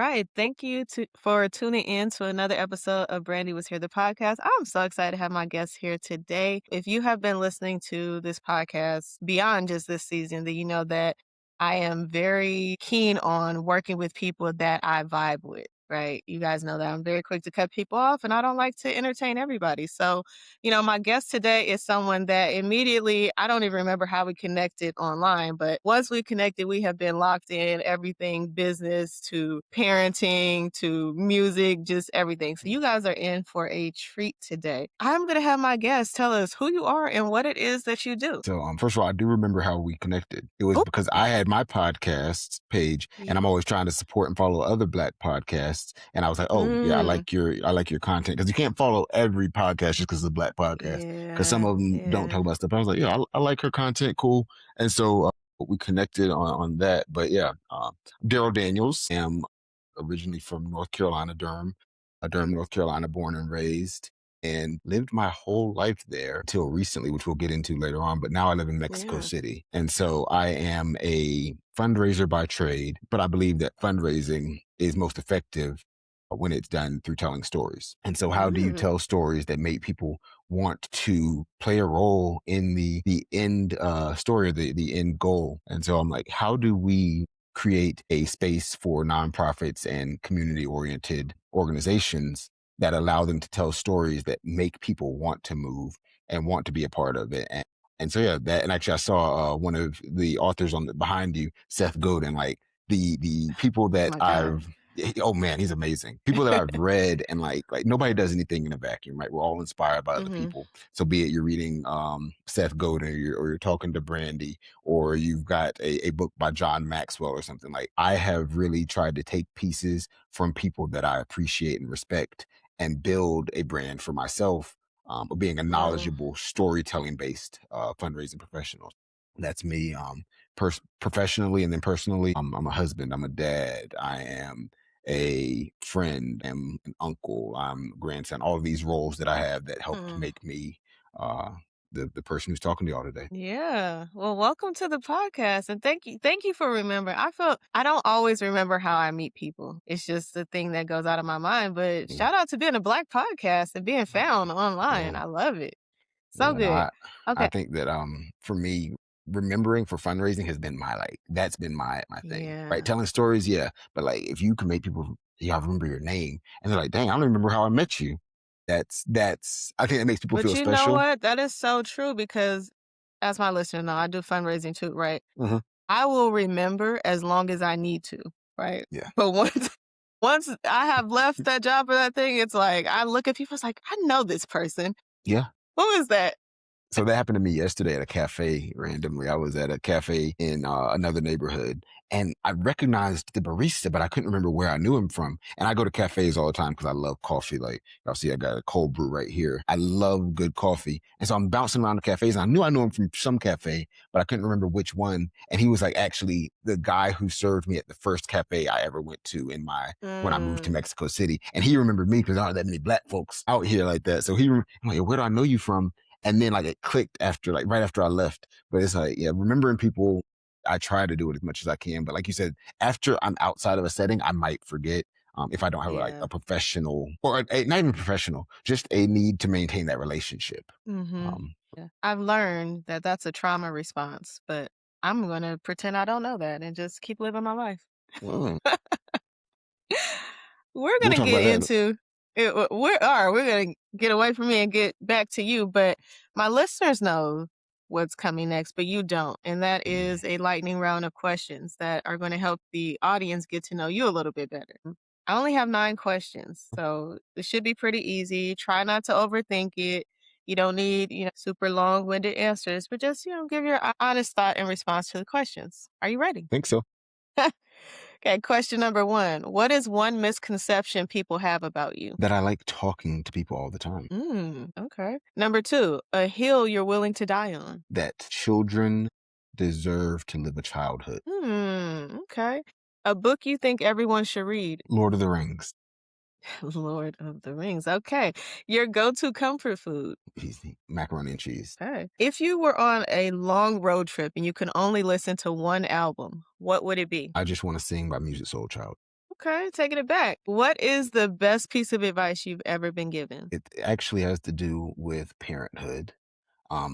right. Thank you for tuning in to another episode of Brandy Was Here, the podcast. I'm so excited to have my guests here today. If you have been listening to this podcast beyond just this season, then you know that I am very keen on working with people that I vibe with, right? You guys know that I'm very quick to cut people off and I don't like to entertain everybody. So, my guest today is someone that immediately, I don't even remember how we connected online, but once we connected, we have been locked in everything business to parenting to music, just everything. So you guys are in for a treat today. I'm going to have my guest tell us who you are and what it is that you do. So, first of all, I do remember how we connected. It was because I had my podcast page, and I'm always trying to support and follow other Black podcasts. And I was like, "Oh, yeah, I like your content," because you can't follow every podcast just because it's a Black podcast. Because some of them don't talk about stuff. I was like, "Yeah, I like her content, cool." And so we connected on that. But yeah, Daryl Daniels. I'm originally from North Carolina, Durham, North Carolina, born and raised, and lived my whole life there until recently, which we'll get into later on. But now I live in Mexico City. And so I am a fundraiser by trade, but I believe that fundraising is most effective when it's done through telling stories. And so how do you tell stories that make people want to play a role in the end story, the end goal? And so I'm like, how do we create a space for nonprofits and community-oriented organizations that allow them to tell stories that make people want to move and want to be a part of it? And so, yeah, that, and actually I saw one of the authors behind you, Seth Godin, like the people that oh man, he's amazing. People that I've read and like nobody does anything in a vacuum, right? We're all inspired by other people. So be it you're reading Seth Godin or you're talking to Brandy, or you've got a book by John Maxwell or something. Like, I have really tried to take pieces from people that I appreciate and respect and build a brand for myself, of being a knowledgeable storytelling based fundraising professional. That's me. Professionally, and then personally, I'm a husband, I'm a dad, I am a friend, I'm an uncle, I'm a grandson, all of these roles that I have that helped make me the person who's talking to y'all today. Yeah. Well, welcome to the podcast. And thank you for remembering. I don't always remember how I meet people. It's just the thing that goes out of my mind. But shout out to being a Black podcast and being found online. Yeah. I love it. So good. I Okay. think that for me, remembering for fundraising has been that's been my thing. Right. Telling stories, yeah. But like, if you can make people, yeah, I remember your name, and they're like, dang, I don't remember how I met you. That's I think that makes people But feel you know special. what? That is so true because, as my listener know, I do fundraising too, right? Mhm. I will remember as long as I need to, right? Yeah. But once I have left that job or that thing, it's like I look at people, it's like, I know this person. Yeah. Who is that? So that happened to me yesterday at a cafe randomly. I was at a cafe in another neighborhood, and I recognized the barista, but I couldn't remember where I knew him from. And I go to cafes all the time because I love coffee. Like, y'all see, I got a cold brew right here. I love good coffee. And so I'm bouncing around the cafes, and I knew him from some cafe, but I couldn't remember which one. And he was like actually the guy who served me at the first cafe I ever went to when I moved to Mexico City. And he remembered me because there aren't that many Black folks out here like that. So I'm like, where do I know you from? And then like it clicked right after I left. But it's like, yeah, remembering people, I try to do it as much as I can. But like you said, after I'm outside of a setting, I might forget if I don't have like a professional or not even professional, just a need to maintain that relationship. Yeah. I've learned that that's a trauma response, but I'm going to pretend I don't know that and just keep living my life. Mm. We're We'll going to talk get about that. into it. We're going to get away from me and get back to you, but my listeners know what's coming next, but you don't. And that is a lightning round of questions that are going to help the audience get to know you a little bit better. I only have 9 questions, so it should be pretty easy. Try not to overthink it. You don't need, super long-winded answers, but just, give your honest thought in response to the questions. Are you ready? Think so. Okay, question number 1. What is one misconception people have about you? That I like talking to people all the time. Okay. Number 2, a hill you're willing to die on. That children deserve to live a childhood. Okay. A book you think everyone should read. Lord of the Rings. Lord of the Rings. Okay. Your go-to comfort food. Easy. Macaroni and cheese. Okay. If you were on a long road trip and you can only listen to one album, what would it be? I Just Want to Sing by Music Soul Child. Okay, taking it back. What is the best piece of advice you've ever been given? It actually has to do with parenthood.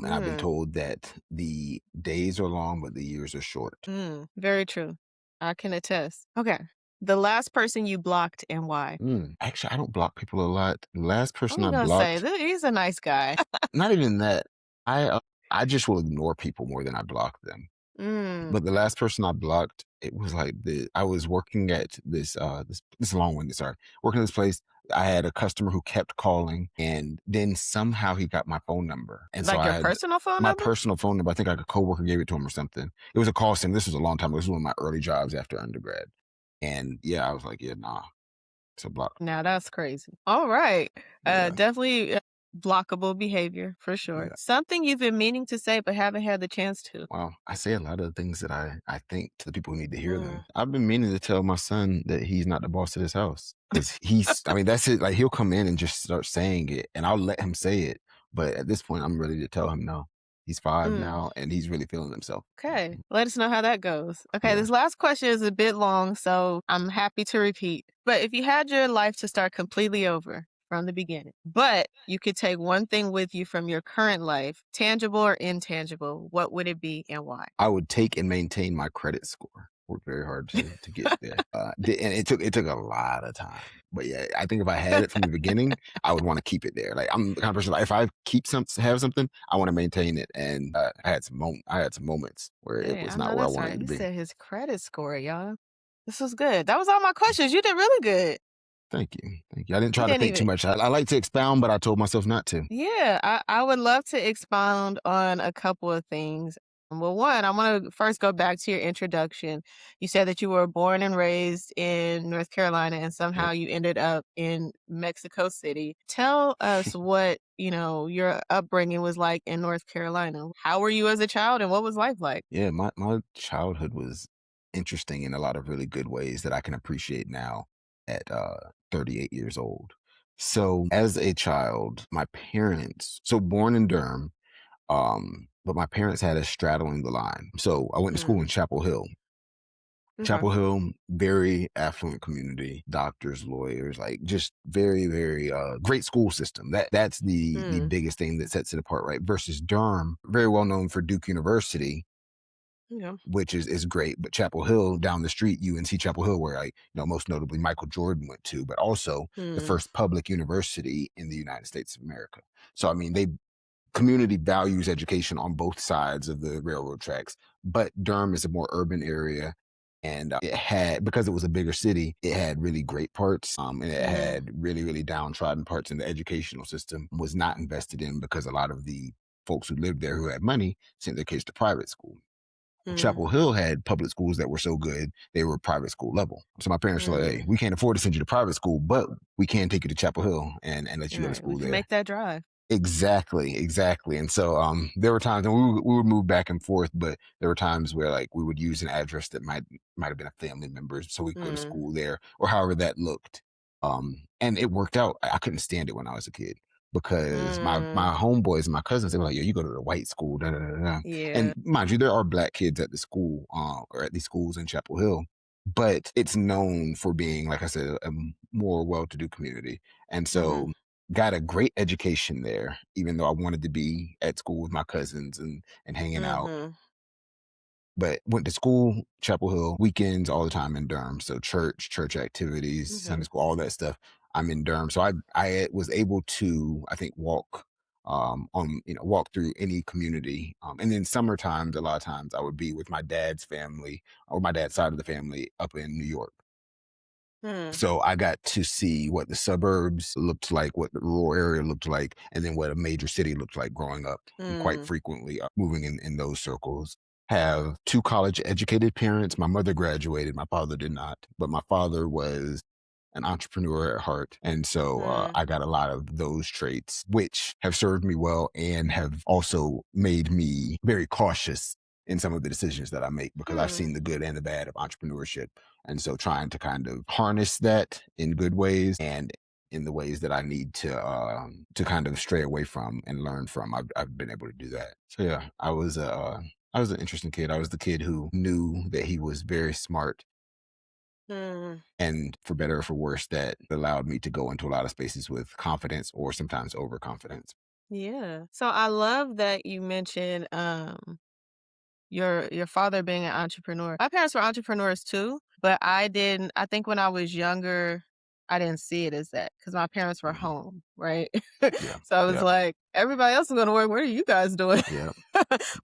And I've been Mm, told that the days are long, but the years are short. very true. I can attest. Okay. The last person you blocked and why? Actually, I don't block people a lot. The last I person was I gonna say blocked, that he's a nice guy. not even that. I just will ignore people more than I block them. Mm, But the last person I blocked, it was like I was working at this long-winded, sorry. Working at this place, I had a customer who kept calling, and then somehow he got my phone number. And so like I your had personal phone my number? personal phone number. I think like a coworker gave it to him or something. It was a call center. This was a long time ago. This was one of my early jobs after undergrad. And yeah, I was like, yeah, nah, it's a block. Now that's crazy. All right. Yeah. Definitely blockable behavior for sure. Yeah. Something you've been meaning to say but haven't had the chance to. Well, I say a lot of things that I think to the people who need to hear Mm. them. I've been meaning to tell my son that he's not the boss of this house because I mean, that's it. Like, he'll come in and just start saying it, and I'll let him say it. But at this point, I'm ready to tell him no. He's 5 Mm. now, and he's really feeling himself. Okay. Let us know how that goes. Okay. Yeah, This last question is a bit long, so I'm happy to repeat. But if you had your life to start completely over from the beginning, but you could take one thing with you from your current life, tangible or intangible, what would it be and why? I would take and maintain my credit score. Worked very hard to get there, and it took a lot of time. But yeah, I think if I had it from the beginning, I would want to keep it there. Like, I'm the kind of person, like, if I have something, I want to maintain it. And I had some moments where it Hey, was I not know where I that's wanted right. it to He be. said his credit score, y'all. This was good. That was all my questions. You did really good. Thank you, thank you. I didn't You try to didn't think even too much. I like to expound, but I told myself not to. Yeah, I would love to expound on a couple of things. Well, one, I want to first go back to your introduction. You said that you were born and raised in North Carolina and somehow Yep. you ended up in Mexico City. Tell us what, your upbringing was like in North Carolina. How were you as a child and what was life like? Yeah, my childhood was interesting in a lot of really good ways that I can appreciate now at 38 years old. So, as a child, my parents, so born in Durham, but my parents had us straddling the line. So I went to school Mm, in Chapel Hill. okay. Chapel Hill, very affluent community, doctors, lawyers, like, just very, very great school system. That's the Mm, biggest thing that sets it apart, right? Versus Durham, very well known for Duke University, yeah. which is great. But Chapel Hill down the street, UNC Chapel Hill, where, most notably Michael Jordan went to, but also the Mm, first public university in the United States of America. So I mean, they community values education on both sides of the railroad tracks. But Durham is a more urban area. And it had, because it was a bigger city, it had really great parts. And it mm, had really, really downtrodden parts. And the educational system was not invested in because a lot of the folks who lived there who had money sent their kids to private school. mm, Chapel Hill had public schools that were so good, they were private school level. So my parents were like, hey, mm. we can't afford to send you to private school, but we can take you to Chapel Hill and let All you go to right, we school can there. make that drive. Exactly, exactly. And so there were times, and we would move back and forth, but there were times where, like, we would use an address that might have been a family member, so we could go to Mm, school there, or however that looked. And it worked out. I couldn't stand it when I was a kid because my mm, homeboys and my cousins, they were like, "Yo, you go to the white school, da da da da." yeah. And mind you, there are black kids at the school, or at these schools in Chapel Hill, but it's known for being, like I said, a more well-to-do community. And Mhm, so got a great education there, even though I wanted to be at school with my cousins and hanging out. mhm, But went to school, Chapel Hill, weekends all the time in Durham. So church activities, Sunday mhm, school, all that stuff. I'm in Durham. So I was able to, I think, walk through any community. And then summer times, a lot of times I would be with my dad's family, or my dad's side of the family, up in New York. mm, So I got to see what the suburbs looked like, what the rural area looked like, and then what a major city looked like growing up. And quite mm, frequently moving in those circles. Have two college educated parents. My mother graduated, my father did not, but my father was an entrepreneur at heart. And so mm, I got a lot of those traits, which have served me well and have also made me very cautious in some of the decisions that I make because I've hmm, seen the good and the bad of entrepreneurship. And so trying to kind of harness that in good ways and in the ways that I need to kind of stray away from and learn from, I've been able to do that. So yeah, I was an interesting kid. I was the kid who knew that he was very smart Mm, And for better or for worse, that allowed me to go into a lot of spaces with confidence or sometimes overconfidence. yeah. So I love that you mentioned your father being an entrepreneur. My parents were entrepreneurs too, but I think when I was younger, I didn't see it as that because my parents were Mhm. home, right? Yeah. So I was Yeah. like, everybody else is going to work. What are you guys doing? Yeah.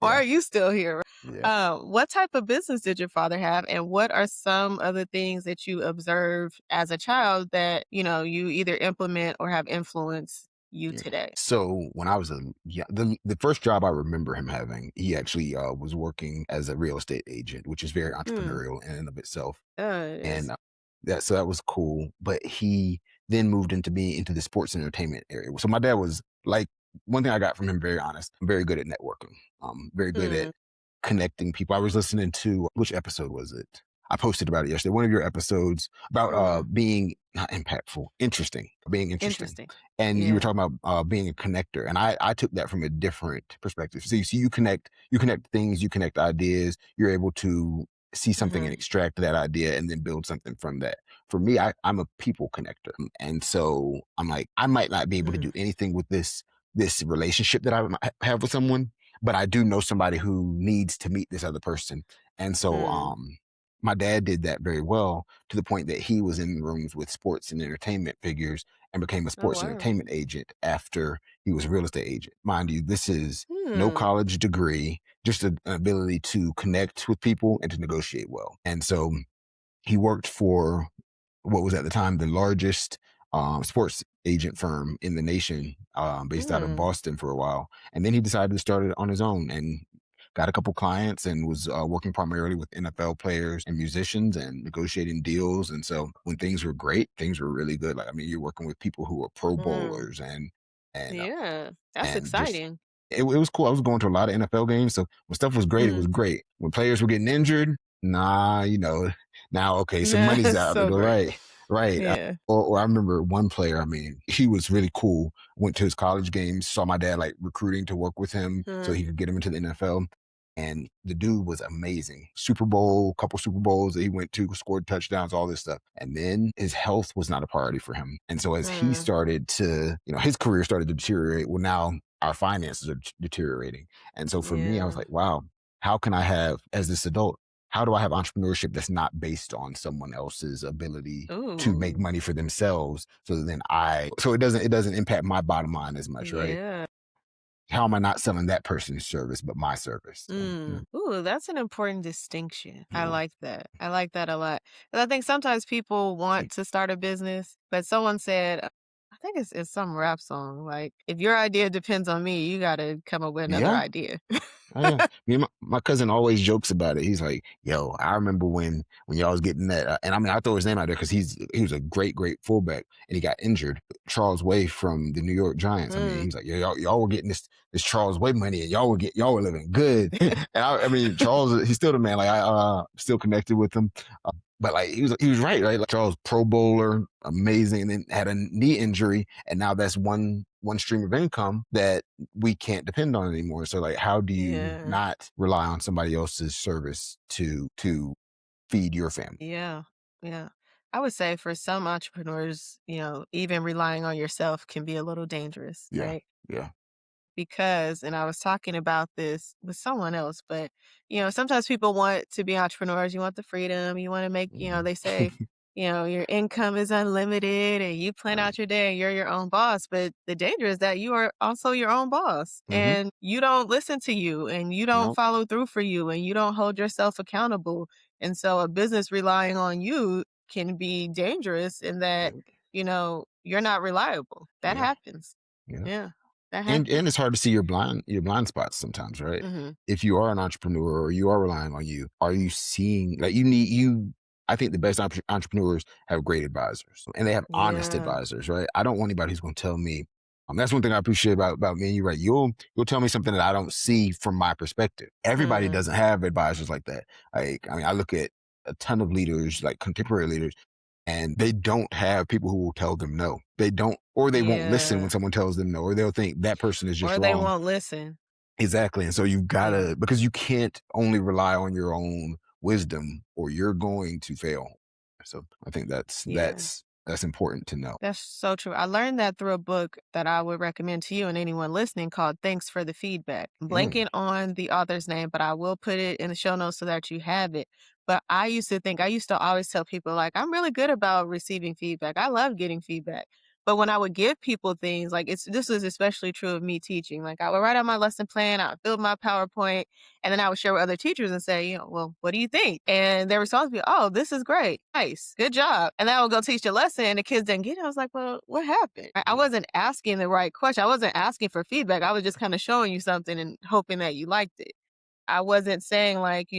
Why Yeah. are you still here? Yeah. What type of business did your father have, and what are some of the things that you observe as a child that you either implement or have influenced you Yeah. today? So when I was the first job I remember him having, he actually was working as a real estate agent, which is very Mm, entrepreneurial in and of itself. it And is. that was cool. But he then moved into being into the sports and entertainment area. So my dad was like, one thing I got from him, very honest, very good at networking. Very good at Mm, connecting people. I was listening to, which episode was it? I posted about it yesterday. One of your episodes about mm, being not impactful, interesting, being interesting. interesting. And you were Yeah. talking about being a connector. And I took that from a different perspective. So you connect things, you connect ideas, you're able to see something and Mhm. extract that idea and then build something from that. For me, I'm a people connector. And so I'm like, I might not be able to Mm, do anything with this relationship that I might have with someone, but I do know somebody who needs to meet this other person. And so mm. my dad did that very well to the point that he was in rooms with sports and entertainment figures and became a Oh, sports and wow. entertainment agent after he was a real estate agent. Mind you, this is no Hmm. college degree, just an ability to connect with people and to negotiate well. And so he worked for what was at the time the largest sports agent firm in the nation, based out of Mm, Boston for a while. And then he decided to start it on his own and got a couple clients and was working primarily with NFL players and musicians and negotiating deals. And so when things were great, things were really good. Like, I mean, you're working with people who are Pro mm. Bowlers and Yeah, that's just exciting. it was cool. I was going to a lot of NFL games, so when stuff was great, it was Mm. great. When players were getting injured, nah, now okay, some Yeah, money's it's out the so door, great. right? Right. Yeah. Or I remember one player. I mean, he was really cool. Went to his college games, saw my dad like recruiting to work with him so Mm, he could get him into the NFL. And the dude was amazing. Super Bowl, couple Super Bowls that he went to, scored touchdowns, all this stuff. And then his health was not a priority for him. And so as he mm. started to, his career started to deteriorate. Well, now our finances are deteriorating. And so for me, I was Yeah. like, wow, how can I have, as this adult, how do I have entrepreneurship that's not based on someone else's ability to make Ooh. money for themselves? So it doesn't impact my bottom line as much, right? Yeah. How am I not selling that person's service, but my service? So, yeah, Mm. Ooh, that's an important distinction. I yeah, like that. I like that a lot. 'Cause I think sometimes people want to start a business, but someone said, I think it's some rap song, like, if your idea depends on me, you got to come up with another yeah. idea. Oh yeah, me and my cousin always jokes about it. He's like, "Yo, I remember when y'all was getting that," and I mean, I throw his name out there because he was a great fullback, and he got injured. Charles Way from the New York Giants. I mean, Mm. he's like, "Yeah, y'all were getting this Charles Way money, and y'all were living good." And I mean, Charles, he's still the man. Like I still connected with him. But like he was right, right? Like Charles, Pro Bowler, amazing, and then had a knee injury, and now that's one stream of income that we can't depend on anymore. So like, how do you Yeah. not rely on somebody else's service to feed your family? Yeah. Yeah. I would say for some entrepreneurs, even relying on yourself can be a little dangerous, Yeah, right? yeah, Because and I was talking about this with someone else, but sometimes people want to be entrepreneurs. You want the freedom, you want to make, mhm. they say, your income is unlimited and you plan Right. out your day and you're your own boss. But the danger is that you are also your own boss Mm-hmm. and you don't listen to you and you don't Nope. follow through for you and you don't hold yourself accountable. And so a business relying on you can be dangerous in that, Yep. you're not reliable. That Yeah, happens. yeah. Yeah, that And happens. it's hard to see your blind spots sometimes, right? Mhm. If you are an entrepreneur or you are relying on you, are you seeing like you need you I think the best entrepreneurs have great advisors and they have honest Yeah. advisors, right? I don't want anybody who's going to tell me that's one thing I appreciate about me and you, right? You'll tell me something that I don't see from my perspective. Everybody Mhm. doesn't have advisors like that. Like, I mean, I look at a ton of leaders, like contemporary leaders, and they don't have people who will tell them no. They don't, or they won't listen when Yeah. someone tells them no, or they'll think that person is just Or they wrong. won't listen. Exactly. And so you've got Yeah. to, because you can't only rely on your own wisdom or you're going to fail. So I think Yeah. that's important to know. That's so true. I learned that through a book that I would recommend to you and anyone listening called Thanks for the Feedback. I'm Mm, blanking on the author's name, but I will put it in the show notes so that you have it. But I used to always tell people, like, I'm really good about receiving feedback. I love getting feedback. But when I would give people things, like this is especially true of me teaching. Like I would write out my lesson plan, I would build my PowerPoint, and then I would share with other teachers and say, well, what do you think? And their response would be, oh, this is great. Nice. Good job. And then I would go teach the lesson and the kids didn't get it. I was like, well, what happened? I yeah, wasn't asking the right question. I wasn't asking for feedback. I was just kind of showing you something and hoping that you liked it. I wasn't saying like,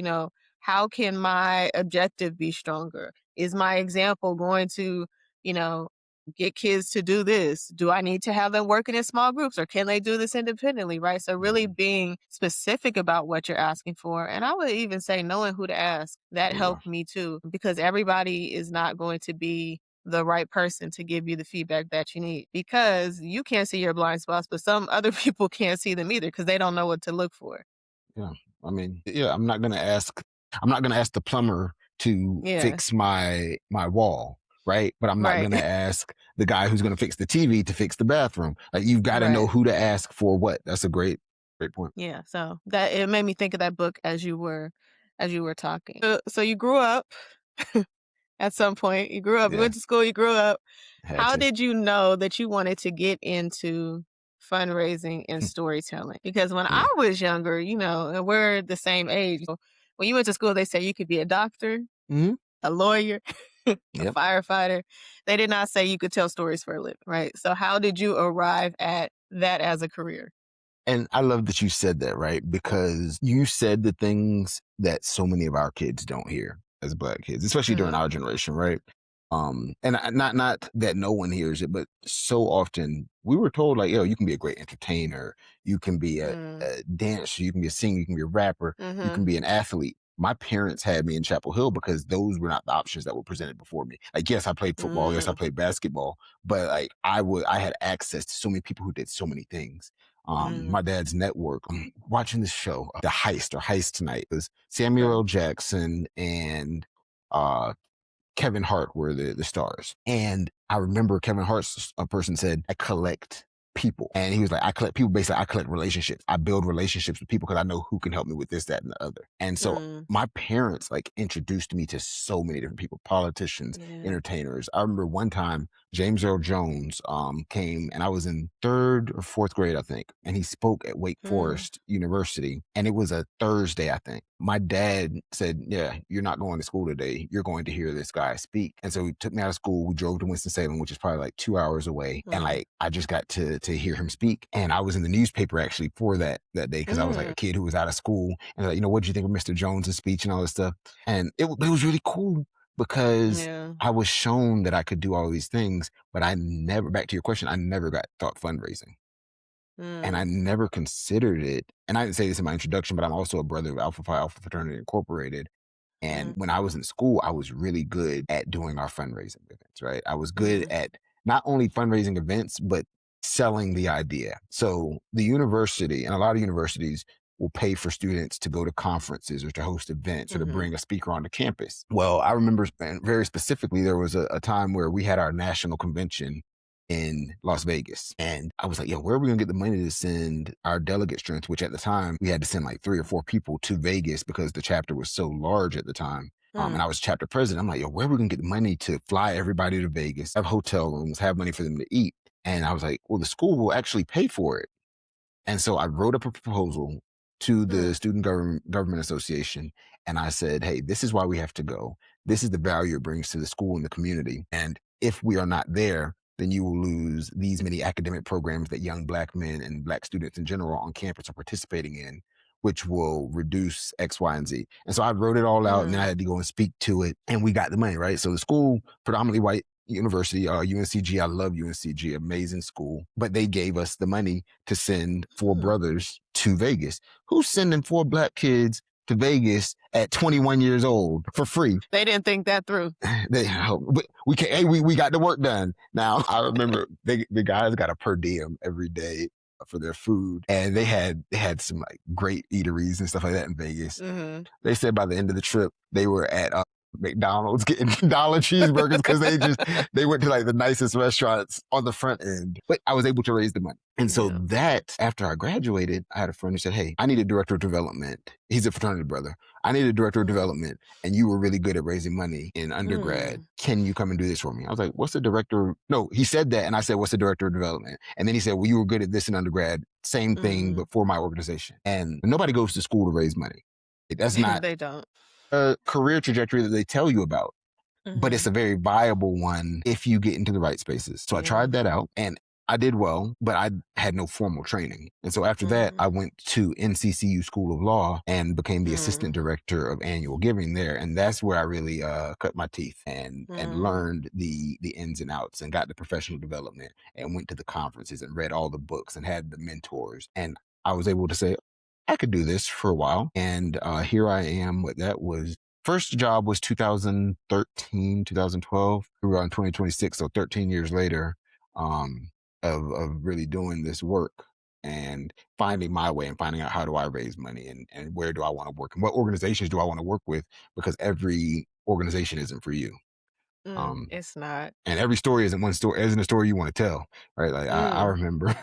how can my objective be stronger? Is my example going to, you know, get kids to do this? Do I need to have them working in small groups or can they do this independently? Right. So really mhm, being specific about what you're asking for. And I would even say knowing who to ask, that there you go. helped me too, because everybody is not going to be the right person to give you the feedback that you need because you can't see your blind spots, but some other people can't see them either because they don't know what to look for. Yeah. I mean, yeah, I'm not gonna ask the plumber to Yeah. fix my wall, right? But I'm not Right. gonna ask the guy who's gonna fix the TV to fix the bathroom. Like you've got to know Right. who to ask for what. That's a great point. Yeah. So that it made me think of that book as you were talking. So you grew up at some point. You grew up, you Yeah, went to school, you grew up. had How to. did you know that you wanted to get into fundraising and storytelling? Because when I Yeah. was younger, and we're the same age. So when you went to school, they said you could be a doctor, Hmm. a lawyer, a Yep. firefighter. They did not say you could tell stories for a living, right? So how did you arrive at that as a career? And I love that you said that, right? Because you said the things that so many of our kids don't hear as Black kids, especially during Mm, our generation, right? And not that no one hears it, but so often we were told like, yo, you can be a great entertainer, you can be mm, a dancer, you can be a singer, you can be a rapper, you can mhm, be an athlete. My parents had me in Chapel Hill because those were not the options that were presented before me. Like, yes, I played football, yes, I mm, played basketball, but like I had access to so many people who did so many things. mm, My dad's network. I'm watching this show, The Heist or Heist Tonight. It was Samuel okay. L. Jackson and uh, Kevin Hart were the stars. And I remember Kevin Hart's a person said, I collect people. And he was like, I collect people, basically, I collect relationships. I build relationships with people because I know who can help me with this, that, and the other. And so Mm, my parents like introduced me to so many different people, politicians, yeah. entertainers. I remember one time James Earl Jones came and I was in third or fourth grade, I think. And he spoke at Wake Mm, Forest University. And it was a Thursday, I think. My dad said, yeah, you're not going to school today. You're going to hear this guy speak. And so he took me out of school. We drove to Winston-Salem, which is probably like 2 hours away. And mm, like, I just got to hear him speak. And I was in the newspaper actually for that day because I was like mm, a kid who was out of school. And like, what did you think of Mr. Jones's speech and all this stuff? And it was really cool because yeah. I was shown that I could do all these things, but I never, back to your question, I never got taught fundraising. And I Mm, never considered it. And I didn't say this in my introduction, but I'm also a brother of Alpha Phi Alpha Fraternity Incorporated. And mm, when I was in school, I was really good at doing our fundraising events, right? I was good mm, at not only fundraising events, but selling the idea. So the university and a lot of universities will pay for students to go to conferences or to host events or to mhm, bring a speaker onto campus. Well, I remember very specifically, there was a time where we had our national convention in Las Vegas. And I was like, yo, where are we gonna get the money to send our delegate strength? Which at the time we had to send like 3 or 4 people to Vegas because the chapter was so large at the time. And mm, I was chapter president. I'm like, yo, where are we gonna get the money to fly everybody to Vegas, have hotel rooms, have money for them to eat? And I was like, well, the school will actually pay for it. And so I wrote up a proposal to the mm, Student Government Association. And I said, hey, this is why we have to go. This is the value it brings to the school and the community. And if we are not there, then you will lose these many academic programs that young Black men and Black students in general on campus are participating in, which will reduce X, Y, and Z. And so I wrote it all out and then I mm, had to go and speak to it. And we got the money, right? So the school, predominantly white university, UNCG, I love UNCG, amazing school. But they gave us the money to send 4 brothers to Vegas. Who's sending 4 Black kids to Vegas at 21 years old for free? They didn't think that through. They, we can, hey, we got the work done. Now I remember the guys got a per diem every day for their food, and they had some like great eateries and stuff like that in Vegas. Mhm. They said by the end of the trip they were at McDonald's getting dollar cheeseburgers because they went to like the nicest restaurants on the front end. But I was able to raise the money. And so Yeah. that after I graduated, I had a friend who said, "Hey, I need a director of development." He's a fraternity brother. "I need a director of Mm. development, and you were really good at raising money in undergrad. Mm. Can you come and do this for me?" I was like, "What's the director?" No, he said that. And I said, "What's the director of development?" And then he said, "Well, you were good at this in undergrad. Same thing, Mhm. but for my organization." And nobody goes to school to raise money. That's not They don't. a career trajectory that they tell you about, but it's Mhm. a very viable one if you get into the right spaces. So I Yeah. tried that out and I did well, but I had no formal training. And so after that, Mhm. I went to NCCU School of Law and became the assistant Mm. director of annual giving there. And that's where I really cut my teeth and Mm. learned the ins and outs and got the professional development and went to the conferences and read all the books and had the mentors. And I was able to say, I could do this for a while. And here I am. What that was first job was 2013, 2012. We were on 2026, so 13 years later um, of really doing this work and finding my way and finding out how do I raise money and where do I want to work and what organizations do I want to work with because every organization isn't for you. Um, It's not. and every story isn't a story you want to tell, right? Like I Mm. remember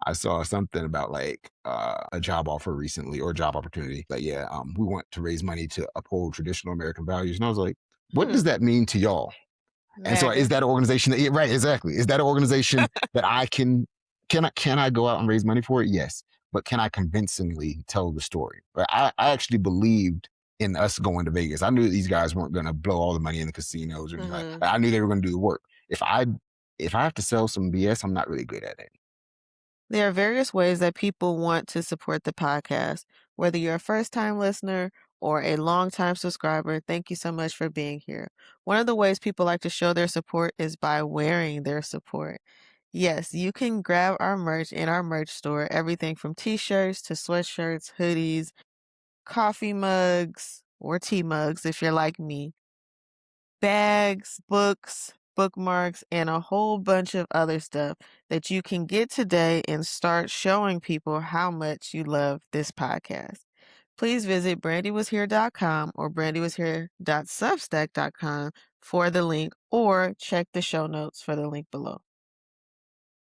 I saw something about like a job offer recently or a job opportunity. Like, yeah, we want to raise money to uphold traditional American values. And I was like, what Hmm. does that mean to y'all? And so is MAGA. that an organization that, yeah, right, exactly. Is that an organization that can I go out and raise money for it? Yes. But can I convincingly tell the story? Right? I actually believed in us going to Vegas. I knew these guys weren't going to blow all the money in the casinos or anything like Mhm. that. I knew they were going to do the work. If I have to sell some BS, I'm not really good at it. There are various ways that people want to support the podcast. Whether you're a first time listener or a long time subscriber, thank you so much for being here. One of the ways people like to show their support is by wearing their support. Yes, you can grab our merch in our merch store, everything from t shirts to sweatshirts, hoodies, coffee mugs, or tea mugs if you're like me, bags, books, bookmarks, and a whole bunch of other stuff that you can get today and start showing people how much you love this podcast. Please visit brandywashere.com or brandywashere.substack.com for the link or check the show notes for the link below.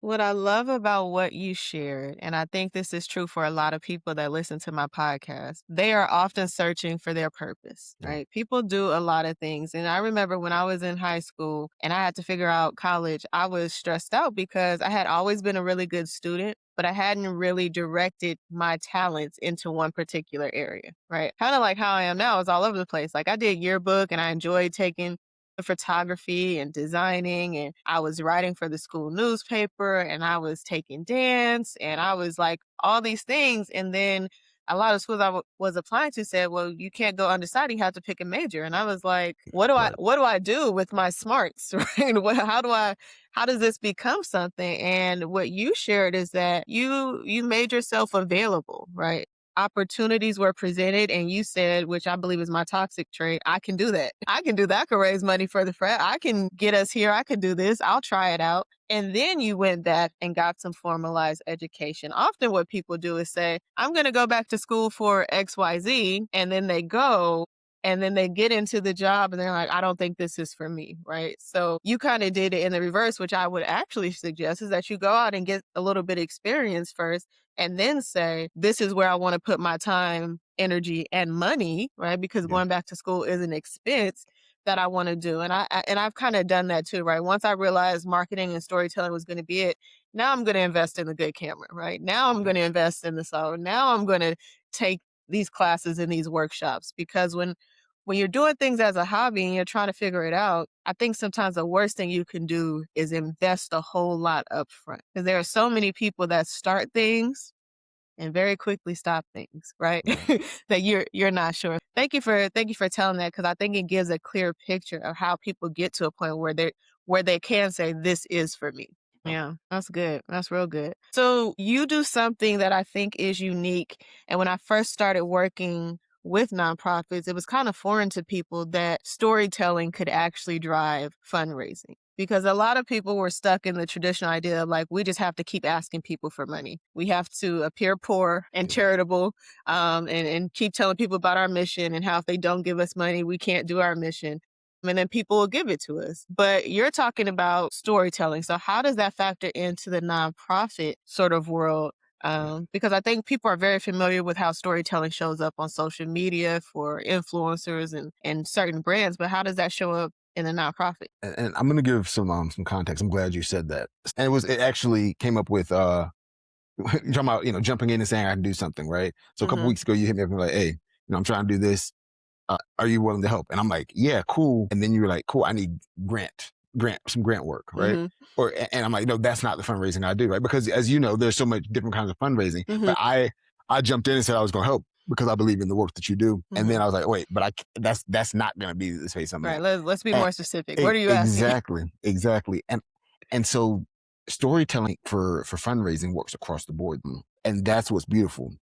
What I love about what you shared, and I think this is true for a lot of people that listen to my podcast, they are often searching for their purpose, Yeah. right? People do a lot of things. And I remember when I was in high school and I had to figure out college, I was stressed out because I had always been a really good student, but I hadn't really directed my talents into one particular area, right? Kind of like how I am now, I was all over the place. Like I did yearbook and I enjoyed taking photography and designing, and I was writing for the school newspaper, and I was taking dance, and I was like all these things. And then a lot of schools I was applying to said, well, you can't go undecided, you have to pick a major. And I was like, Right. what do I do with my smarts? Right? How does this become something? And what you shared is that you made yourself available, right? Opportunities were presented and you said, which I believe is my toxic trait, I can do that. I can do that. I can raise money for the frat. I can get us here. I could do this. I'll try it out. And then you went back and got some formalized education. Often what people do is say, I'm going to go back to school for XYZ. And then they go and then they get into the job and they're like, I don't think this is for me. Right. So you kind of did it in the reverse, which I would actually suggest is that you go out and get a little bit of experience first and then say, this is where I want to put my time, energy, and money, right? Because Yeah. going back to school is an expense that I want to do. And I've kind of done that too, right? Once I realized marketing and storytelling was going to be it, now I'm going to invest in a good camera, right? Now I'm Yeah. going to invest in the sound. Now I'm going to take these classes and these workshops because when you're doing things as a hobby and you're trying to figure it out, I think sometimes the worst thing you can do is invest a whole lot up front. Because there are so many people that start things and very quickly stop things, right? Right. That you're not sure. Thank you for telling that because I think it gives a clear picture of how people get to a point where they can say this is for me. Yeah. Yeah, that's good. That's real good. So you do something that I think is unique. And when I first started working with nonprofits, it was kind of foreign to people that storytelling could actually drive fundraising. Because a lot of people were stuck in the traditional idea of like, we just have to keep asking people for money. We have to appear poor and Yeah. charitable and keep telling people about our mission and how if they don't give us money, we can't do our mission. and then people will give it to us. But you're talking about storytelling. So how does that factor into the nonprofit sort of world? Because I think people are very familiar with how storytelling shows up on social media for influencers and certain brands, but how does that show up in a nonprofit? And I'm going to give some context. I'm glad you said that. And it actually came up with, you're talking about, jumping in and saying I can do something, right? So a couple Mm-hmm. weeks ago, you hit me up and were like, hey, I'm trying to do this. Are you willing to help? And I'm like, yeah, cool. And then you were like, cool, I need some grant work, right? Mm-hmm. And I'm like, no, that's not the fundraising I do, right? Because as you know, there's so much different kinds of fundraising. Mm-hmm. But I jumped in and said I was going to help because I believe in the work that you do. And Mm-hmm. then I was like, wait, but that's not going to be the space I'm Right. in. Let's be And, more specific. What are you asking? exactly. And so storytelling for fundraising works across the board, and that's what's beautiful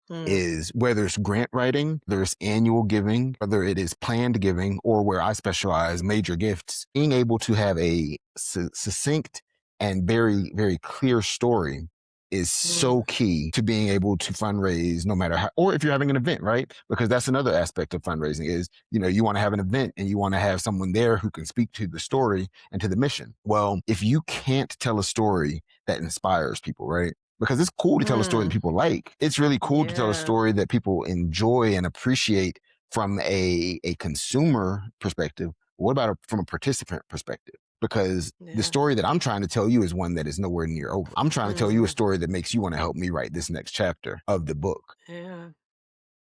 Mm, is whether it's grant writing, there's annual giving, whether it is planned giving, or where I specialize, major gifts, being able to have a succinct and very, very clear story is so mm, key to being able to fundraise no matter how, or if you're having an event, right? Because that's another aspect of fundraising is, you want to have an event and you want to have someone there who can speak to the story and to the mission. Well, if you can't tell a story that inspires people, right? Because it's cool to tell a story that mm. people like. It's really cool to tell a Yeah. story that people enjoy and appreciate from a consumer perspective. What about from a participant perspective? Because the Yeah. story that I'm trying to tell you is one that is nowhere near over. I'm trying to tell you a Mm, story that makes you want to help me write this next chapter of the book. yeah.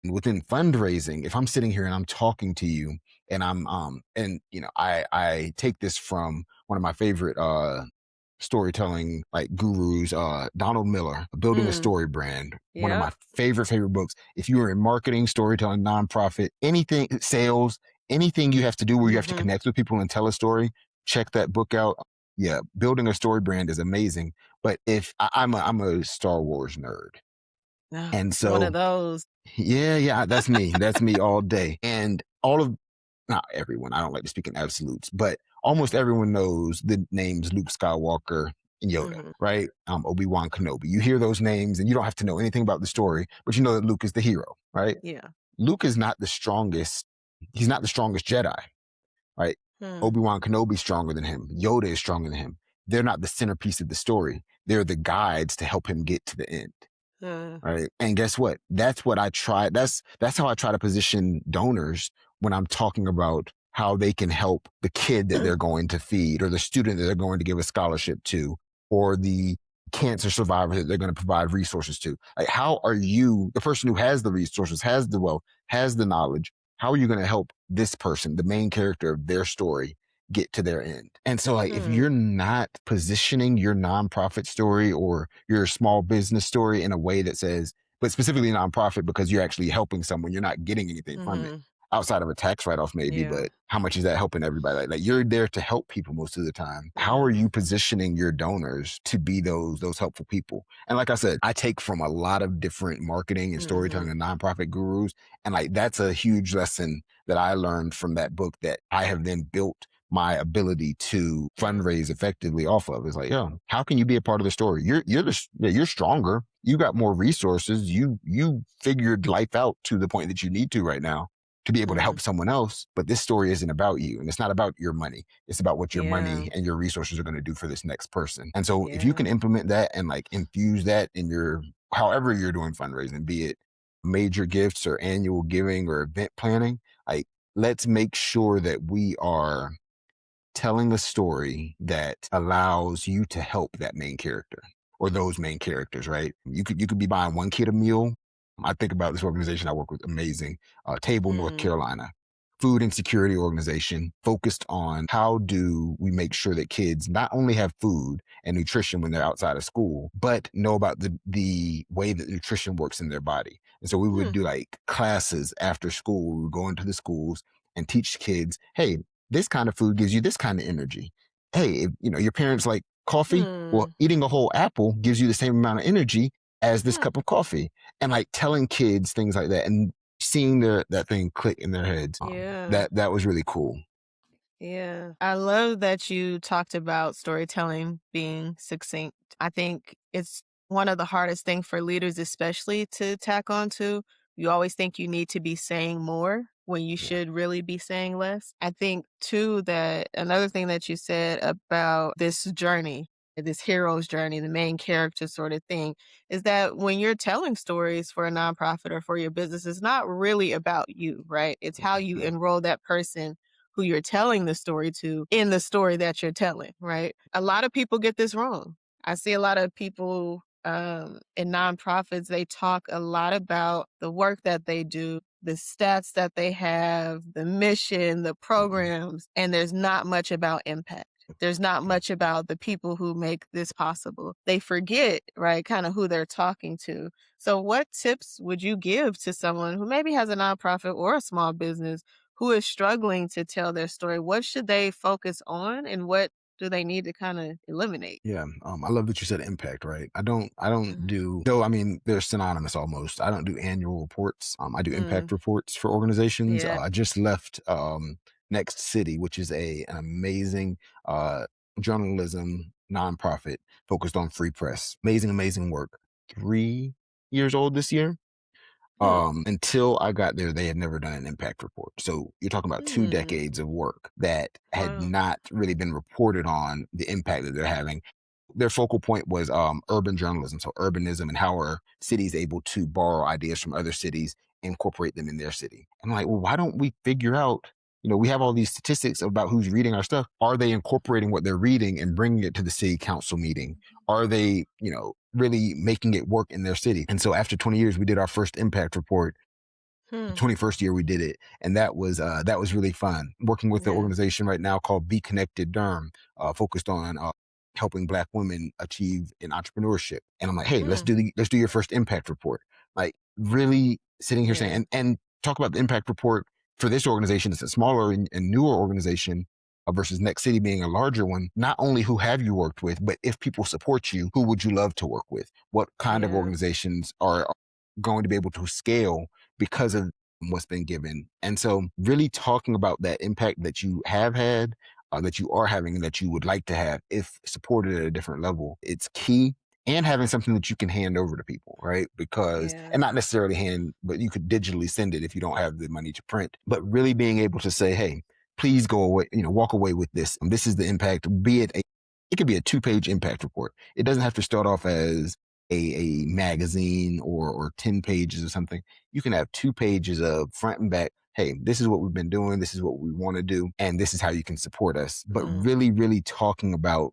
And within fundraising, if I'm sitting here and I'm talking to you and I take this from one of my favorite storytelling like gurus, Donald Miller, Building a Mm, Story Brand, one of yep. my favorite books. If you are in marketing, storytelling, nonprofit, anything, sales, anything you have to do where you have to Mm-hmm. connect with people and tell a story, check that book out. Yeah, Building a Story Brand is amazing. But if I'm a Star Wars nerd, Yeah. and One of so those. yeah, that's me. That's me all day. And all of not everyone, I don't like to speak in absolutes, but almost everyone knows the names Luke Skywalker and Yoda, Mm-hmm. right? Obi-Wan Kenobi. You hear those names and you don't have to know anything about the story, but you know that Luke is the hero, right? Yeah. Luke is not the strongest. He's not the strongest Jedi, right? Mm, Obi-Wan Kenobi is stronger than him. Yoda is stronger than him. They're not the centerpiece of the story. They're the guides to help him get to the end. mm, Right. And guess what? That's what I try. That's how I try to position donors when I'm talking about how they can help the kid that they're going to feed or the student that they're going to give a scholarship to or the cancer survivor that they're going to provide resources to. Like, how are you, the person who has the resources, has the wealth, has the knowledge, how are you going to help this person, the main character of their story, get to their end? And so, like, if you're mm, not positioning your nonprofit story or your small business story in a way that says, but specifically nonprofit because you're actually helping someone, you're not getting anything from it mm-hmm. outside of a tax write-off maybe, Yeah. but how much is that helping everybody? Like you're there to help people most of the time. How are Yeah. you positioning your donors to be those helpful people? And like I said, I take from a lot of different marketing and storytelling Mm-hmm. and nonprofit gurus, and like that's a huge lesson that I learned from that book that I have then built my ability to Mm, fundraise effectively off of. Is like, yo, how can you be a part of the story? You're stronger. You got more resources. You figured life out to the point that you need to right now to be able to mm, help someone else. But this story isn't about you, and it's not about your money. It's about what your yeah. money and your resources are going to do for this next person. And so, if you Yeah. can implement that and like infuse that in your however you're doing fundraising, be it major gifts or annual giving or event planning, like let's make sure that we are telling a story that allows you to help that main character or those main characters, right? You could be buying one kid a meal. I think about this organization I work with, amazing, Table North Mm, Carolina, food insecurity organization focused on how do we make sure that kids not only have food and nutrition when they're outside of school, but know about the way that nutrition works in their body. And so we would mm, do like classes after school. We would go into the schools and teach kids, hey, this kind of food gives you this kind of energy. Hey, if, your parents like coffee, well, mm, eating a whole apple gives you the same amount of energy as this mm. cup of coffee. And like telling kids things like that and seeing that thing click in their heads. Yeah. That was really cool. Yeah. I love that you talked about storytelling being succinct. I think it's one of the hardest things for leaders, especially to tack on to. You always think you need to be saying more when you Yeah. should really be saying less. I think too that another thing that you said about this journey, this hero's journey, the main character sort of thing, is that when you're telling stories for a nonprofit or for your business, it's not really about you, right? It's how you Yeah. enroll that person who you're telling the story to in the story that you're telling, right? A lot of people get this wrong. I see a lot of people in nonprofits, they talk a lot about the work that they do, the stats that they have, the mission, the Mhm. programs, and there's not much about impact. There's not Okay. much about the people who make this possible. They forget, right, kind of who they're talking to. So, what tips would you give to someone who maybe has a nonprofit or a small business who is struggling to tell their story? What should they focus on and what do they need to kind of eliminate? Yeah, I love that you said impact, right? I don't Mhm. do, though, I mean, they're synonymous almost. I don't do annual reports. I do Mm, impact reports for organizations. yeah. I just left Next City, which is an amazing uh, journalism nonprofit focused on free press. Amazing, amazing work. 3 years old this year. Hmm. Until I got there, they had never done an impact report. So you're talking about two Mm. decades of work that had Wow. not really been reported on the impact that they're having. Their focal point was urban journalism, so urbanism and how are cities able to borrow ideas from other cities, incorporate them in their city. I'm like, well, why don't we figure out? We have all these statistics about who's reading our stuff. Are they incorporating what they're reading and bringing it to the city council meeting? Are they, really making it work in their city? And so after 20 years, we did our first impact report. Hmm. 21st year we did it, and that was really fun. Working with the Yeah. organization right now called Be Connected Durham, focused on helping Black women achieve in entrepreneurship. And I'm like, hey, let's Mm. do your first impact report. Like, really sitting here saying, Yeah. and talk about the impact report for this organization. It's a smaller and newer organization. Versus Next City being a larger one. Not only who have you worked with, but if people support you, who would you love to work with? What kind of Yeah. organizations are going to be able to scale because of what's been given? And so really talking about that impact that you have had, that you are having, and that you would like to have if supported at a different level, it's key. And having something that you can hand over to people, right? Because, Yeah. and not necessarily hand, but you could digitally send it if you don't have the money to print. But really being able to say, hey, please go away, walk away with this. This is the impact, be it could be a 2-page impact report. It doesn't have to start off as a magazine or 10 pages or something. You can have 2 pages of front and back. Hey, this is what we've been doing. This is what we want to do. And this is how you can support us. But Mm. really, really talking about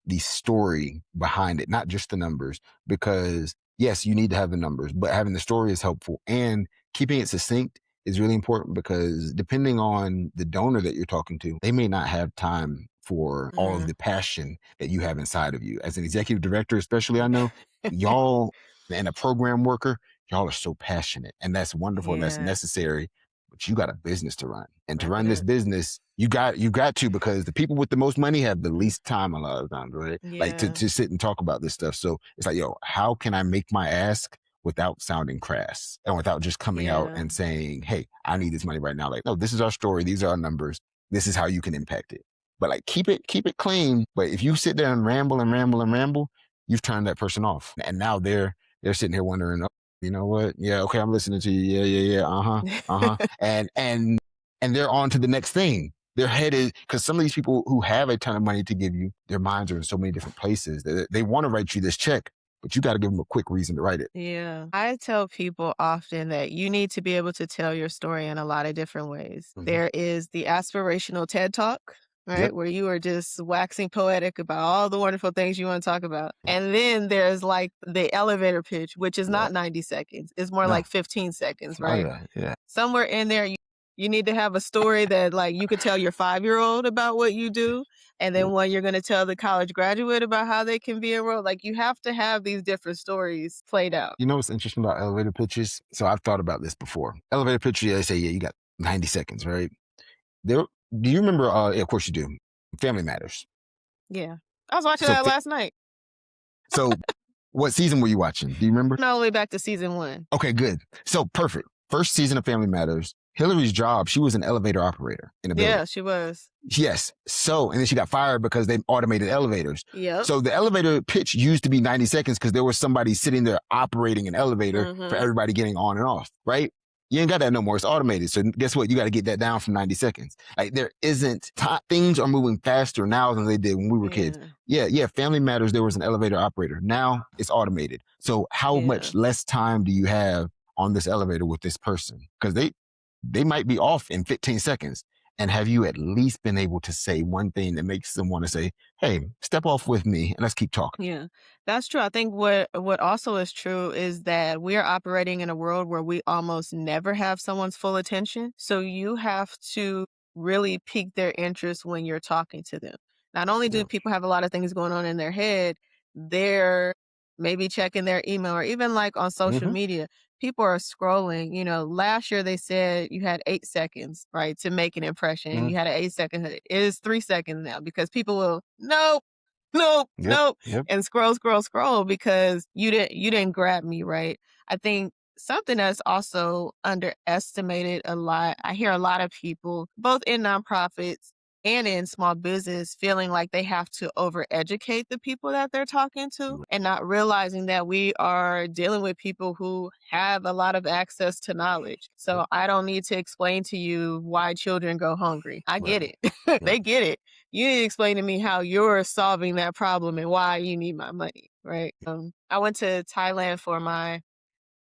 the story behind it, not just the numbers, because yes, you need to have the numbers, but having the story is helpful, and keeping it succinct is really important because depending on the donor that you're talking to, they may not have time for all of Mm. the passion that you have inside of you. As an executive director, especially, I know y'all, and a program worker, y'all are so passionate, and that's wonderful and that's Yeah. necessary. But you got a business to run, and to Wrap it run this up. business, you got to, because the people with the most money have the least time a lot of times, right? Like to Yeah. to sit and talk about this stuff. So it's like, yo, how can I make my ask without sounding crass and without just coming out Yeah. and saying, hey, I need this money right now? Like, no, this is our story. These are our numbers. This is how you can impact it. But like, keep it clean. But if you sit there and ramble and ramble and ramble, you've turned that person off. And now they're sitting here wondering, oh, you know what? Yeah, okay, I'm listening to you. Yeah, yeah, yeah. Uh-huh. Uh-huh. And they're on to the next thing. Their head is, because some of these people who have a ton of money to give you, their minds are in so many different places. They want to write you this check, but you got to give them a quick reason to write it. Yeah. I tell people often that you need to be able to tell your story in a lot of different ways. Mhm. There is the aspirational TED Talk, Yep. right? Where you are just waxing poetic about all the wonderful things you want to talk about. And then there's like the elevator pitch, which is Yeah. not 90 seconds. It's more No. like 15 seconds, Oh right? yeah. Yeah. Somewhere in there, you need to have a story that like you could tell your 5-year-old about what you do, and Yeah. then one you're gonna tell the college graduate about how they can be enrolled. Like, you have to have these different stories played out. You know what's interesting about elevator pitches? So I've thought about this before. Elevator pitch, they say, yeah, you got 90 seconds, right? There, do you remember? Yeah, of course you do. Family Matters. Yeah. I was watching So, that last night. so what season were you watching? Do you remember? All the way back to season 1. Okay, good. So perfect. First season of Family Matters. Hillary's job, she was an elevator operator in a building. Yeah, she was. Yes. So, and then she got fired because they automated elevators. Yep. So the elevator pitch used to be 90 seconds because there was somebody sitting there operating an elevator for Mhm. everybody getting on and off, right? You ain't got that no more. It's automated. So guess what? You got to get that down from 90 seconds. Like there isn't things are moving faster now than they did when we were kids. Yeah. Yeah. Family Matters, there was an elevator operator. Now it's automated. So how Yeah. much less time do you have on this elevator with this person? Because they might be off in 15 seconds. And have you at least been able to say one thing that makes them want to say, hey, step off with me and let's keep talking? Yeah, that's true. I think what also is true is that we are operating in a world where we almost never have someone's full attention. So you have to really pique their interest when you're talking to them. Not only do Yeah. people have a lot of things going on in their head, they're maybe checking their email or even like on social Mm-hmm. media. People are scrolling. Last year they said you had 8 seconds, right, to make an impression. And Mm-hmm. you had an 8 second. It is 3 seconds now because people will, nope, nope, Yep. nope, Yep. and scroll, scroll, scroll because you didn't grab me, right? I think something that's also underestimated a lot. I hear a lot of people, both in nonprofits and in small business, feeling like they have to overeducate the people that they're talking to and not realizing that we are dealing with people who have a lot of access to knowledge. Yep. So I don't need to explain to you why children go hungry. I get Right. it. Yep. They get it. You need to explain to me how you're solving that problem and why you need my money, right? I went to Thailand for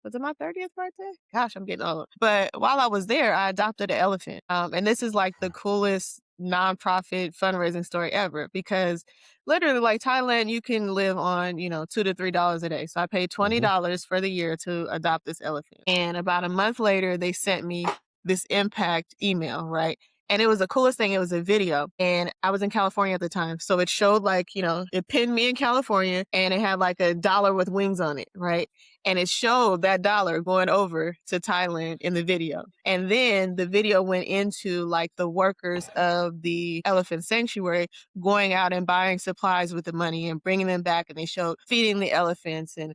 was it my 30th birthday? Gosh, I'm getting old. But while I was there, I adopted an elephant. And this is like the coolest nonprofit fundraising story ever because literally like Thailand, you can live on, $2 to $3 a day. So I paid Mm-hmm. $20 for the year to adopt this elephant. And about a month later, they sent me this impact email, right? And it was the coolest thing. It was a video. And I was in California at the time. So it showed like, it pinned me in California and it had like a dollar with wings on it, right? And it showed that dollar going over to Thailand in the video. And then the video went into like the workers of the elephant sanctuary going out and buying supplies with the money and bringing them back. And they showed feeding the elephants and,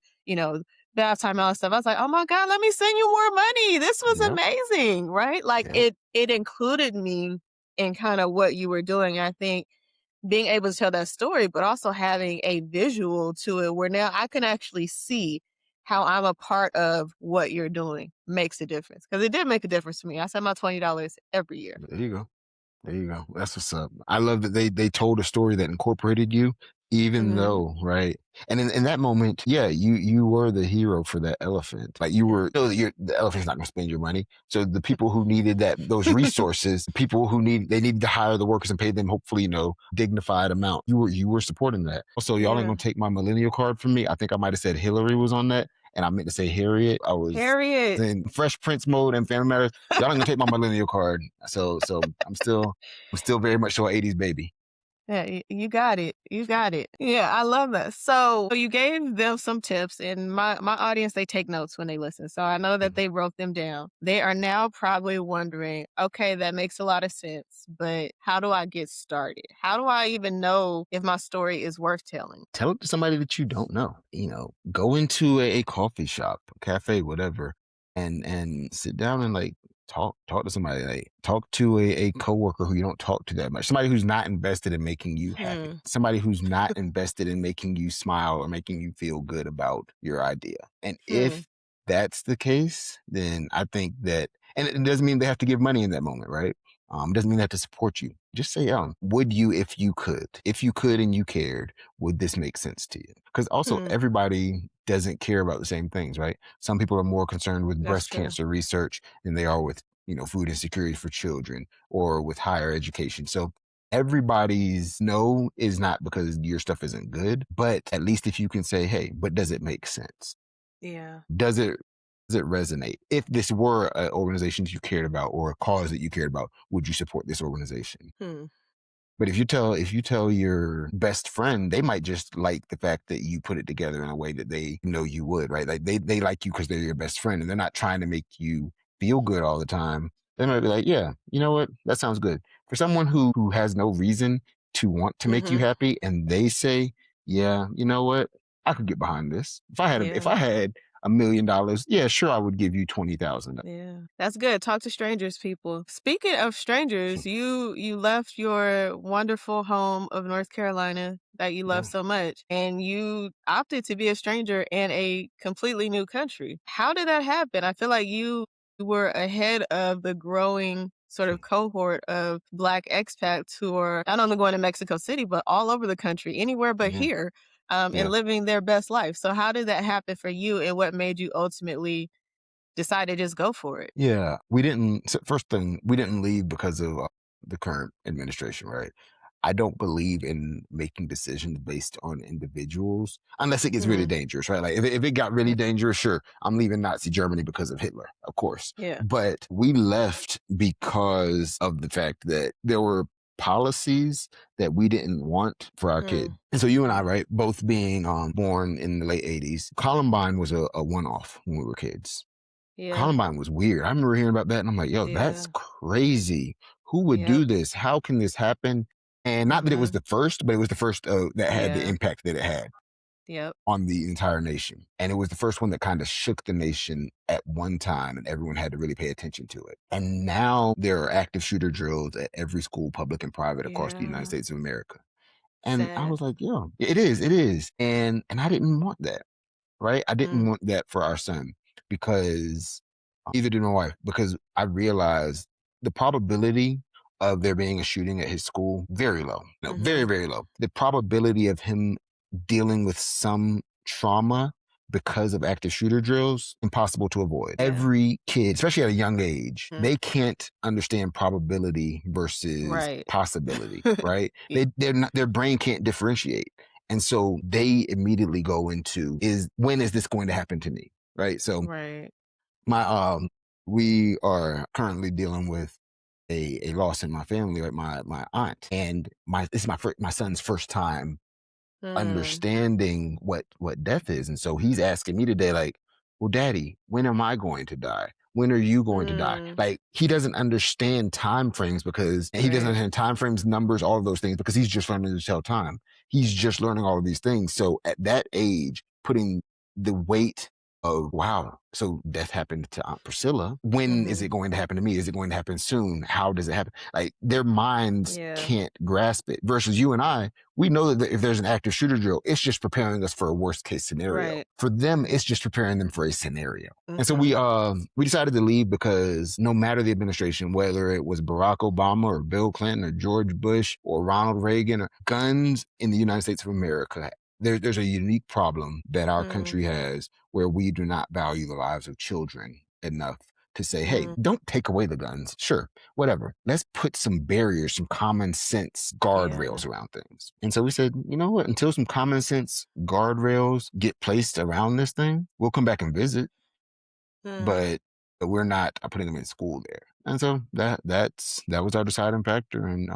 bath time, all that stuff. I was like, oh my God, let me send you more money. This was Yep. amazing, right? Like Yep. it included me in kind of what you were doing. I think being able to tell that story, but also having a visual to it where now I can actually see how I'm a part of what you're doing makes a difference. Because it did make a difference to me. I send my $20 every year. There you go. There you go. That's what's up. I love that they told a story that incorporated you, even Mhm. though, right? And in that moment, yeah, you were the hero for that elephant. Like you Yeah. were, the elephant's not going to spend your money. So the people who needed those resources, people who they needed to hire the workers and pay them, hopefully, dignified amount. You were supporting that. Also, y'all ain't Yeah. gonna take my millennial card from me. I think I might have said Hillary was on that, and I meant to say Harriet. I was Harriet. in Fresh Prince mode and Family Matters. Y'all ain't gonna take my millennial card. So I'm still very much so an 80s baby. Yeah, you got it. You got it. Yeah, I love that. So you gave them some tips, and my audience, they take notes when they listen. So I know that Mhm. they wrote them down. They are now probably wondering, okay, that makes a lot of sense, but how do I get started? How do I even know if my story is worth telling? Tell it to somebody that you don't know. Go into a coffee shop, a cafe, whatever, and sit down and like talk to somebody. Like talk to a coworker who you don't talk to that much. Somebody who's not invested in making you happy. Hmm. Somebody who's not invested in making you smile or making you feel good about your idea. And Hmm. if that's the case, then I think that, and it doesn't mean they have to give money in that moment, right? Doesn't mean they have to support you. Just say, would you if you could? If you could and you cared, would this make sense to you? Because also Hmm. everybody doesn't care about the same things, right? Some people are more concerned with That's breast true. cancer research than they are with, food insecurity for children or with higher education. So everybody's no is not because your stuff isn't good, but at least if you can say, hey, but does it make sense? Yeah. Does it resonate? If this were an organization that you cared about or a cause that you cared about, would you support this organization? Hmm. But if you tell your best friend, they might just like the fact that you put it together in a way that they know you would, right? Like they like you because they're your best friend and they're not trying to make you feel good all the time. They might be like, yeah, you know what? That sounds good. For someone who has no reason to want to make you Hmm. happy and they say, yeah, you know what? I could get behind this. If Yeah. I had $1 million, yeah, sure, I would give you 20,000. Yeah, that's good. Talk to strangers, people. Speaking of strangers, you left your wonderful home of North Carolina that you love Yeah. so much, and you opted to be a stranger in a completely new country. How did that happen? I feel like you were ahead of the growing sort of cohort of Black expats who are not only going to Mexico City, but all over the country, anywhere but Yeah, here, and yeah. living their best life. So, how did that happen for you, and what made you ultimately decide to just go for it? Yeah, we didn't. So first thing, we didn't leave because of the current administration, right? I don't believe in making decisions based on individuals unless it gets really Mhm. dangerous, right? Like if it got really dangerous, sure, I'm leaving Nazi Germany because of Hitler, of course. Yeah. But we left because of the fact that there were policies that we didn't want for our kid. Mm. And so you and I, Mhm. right, both being born in the late 80s, Columbine was a one-off when we were kids. Yeah. Columbine was weird. I remember hearing about that and I'm like, yo, that's Yeah. crazy. Who would Yep. do this? How can this happen? And not that it was Mhm. the first, but it was the first that had the Yeah. impact that it had Yep. on the entire nation. And it was the first one that kind of shook the nation at one time and everyone had to really pay attention to it. And now there are active shooter drills at every school, public and private, across the United Yeah. States of America. And I Sad. was like, yo, it is, it is. And I didn't want that, right? I didn't Mm. want that for our son because either did my wife, because I realized the probability of there being a shooting at his school, very low. No, very, Mhm. very low. The probability of him dealing with some trauma because of active shooter drills, impossible to avoid. Yeah. Every kid, especially at a young age, Mm. they can't understand probability versus Right. possibility, right? Y They're not, their brain can't differentiate. And so they immediately go into is when is this going to happen to me? Right. So Right. my we are currently dealing with a loss in my family, like my aunt. And this is my son's first time Mm. understanding what death is. And so he's asking me today, like, well, daddy, when am I going to die? When are you going to die? Mm. Like he doesn't understand time frames because and he doesn't Right. understand time frames, numbers, all of those things because he's just learning to tell time. He's just learning all of these things. So at that age, putting the weight of wow, so death happened to Aunt Priscilla. When is Mhm. it going to happen to me? Is it going to happen soon? How does it happen? Like their minds Yeah. can't grasp it. Versus you and I, we know that if there's an active shooter drill, it's just preparing us for a worst case scenario. Right. For them, it's just preparing them for a scenario. And so Mhm. we decided to leave because no matter the administration, whether it was Barack Obama or Bill Clinton or George Bush or Ronald Reagan, or guns in the United States of America, there's a unique problem that our Mm. country has where we do not value the lives of children enough to say, hey, Mm. don't take away the guns. Sure, whatever. Let's put some barriers, some common sense Yeah. guardrails around things. And so we said, you know what? Until some common sense guardrails get placed around this thing, we'll come back and visit, Mm. but we're not putting them in school there. And so that was our deciding factor. And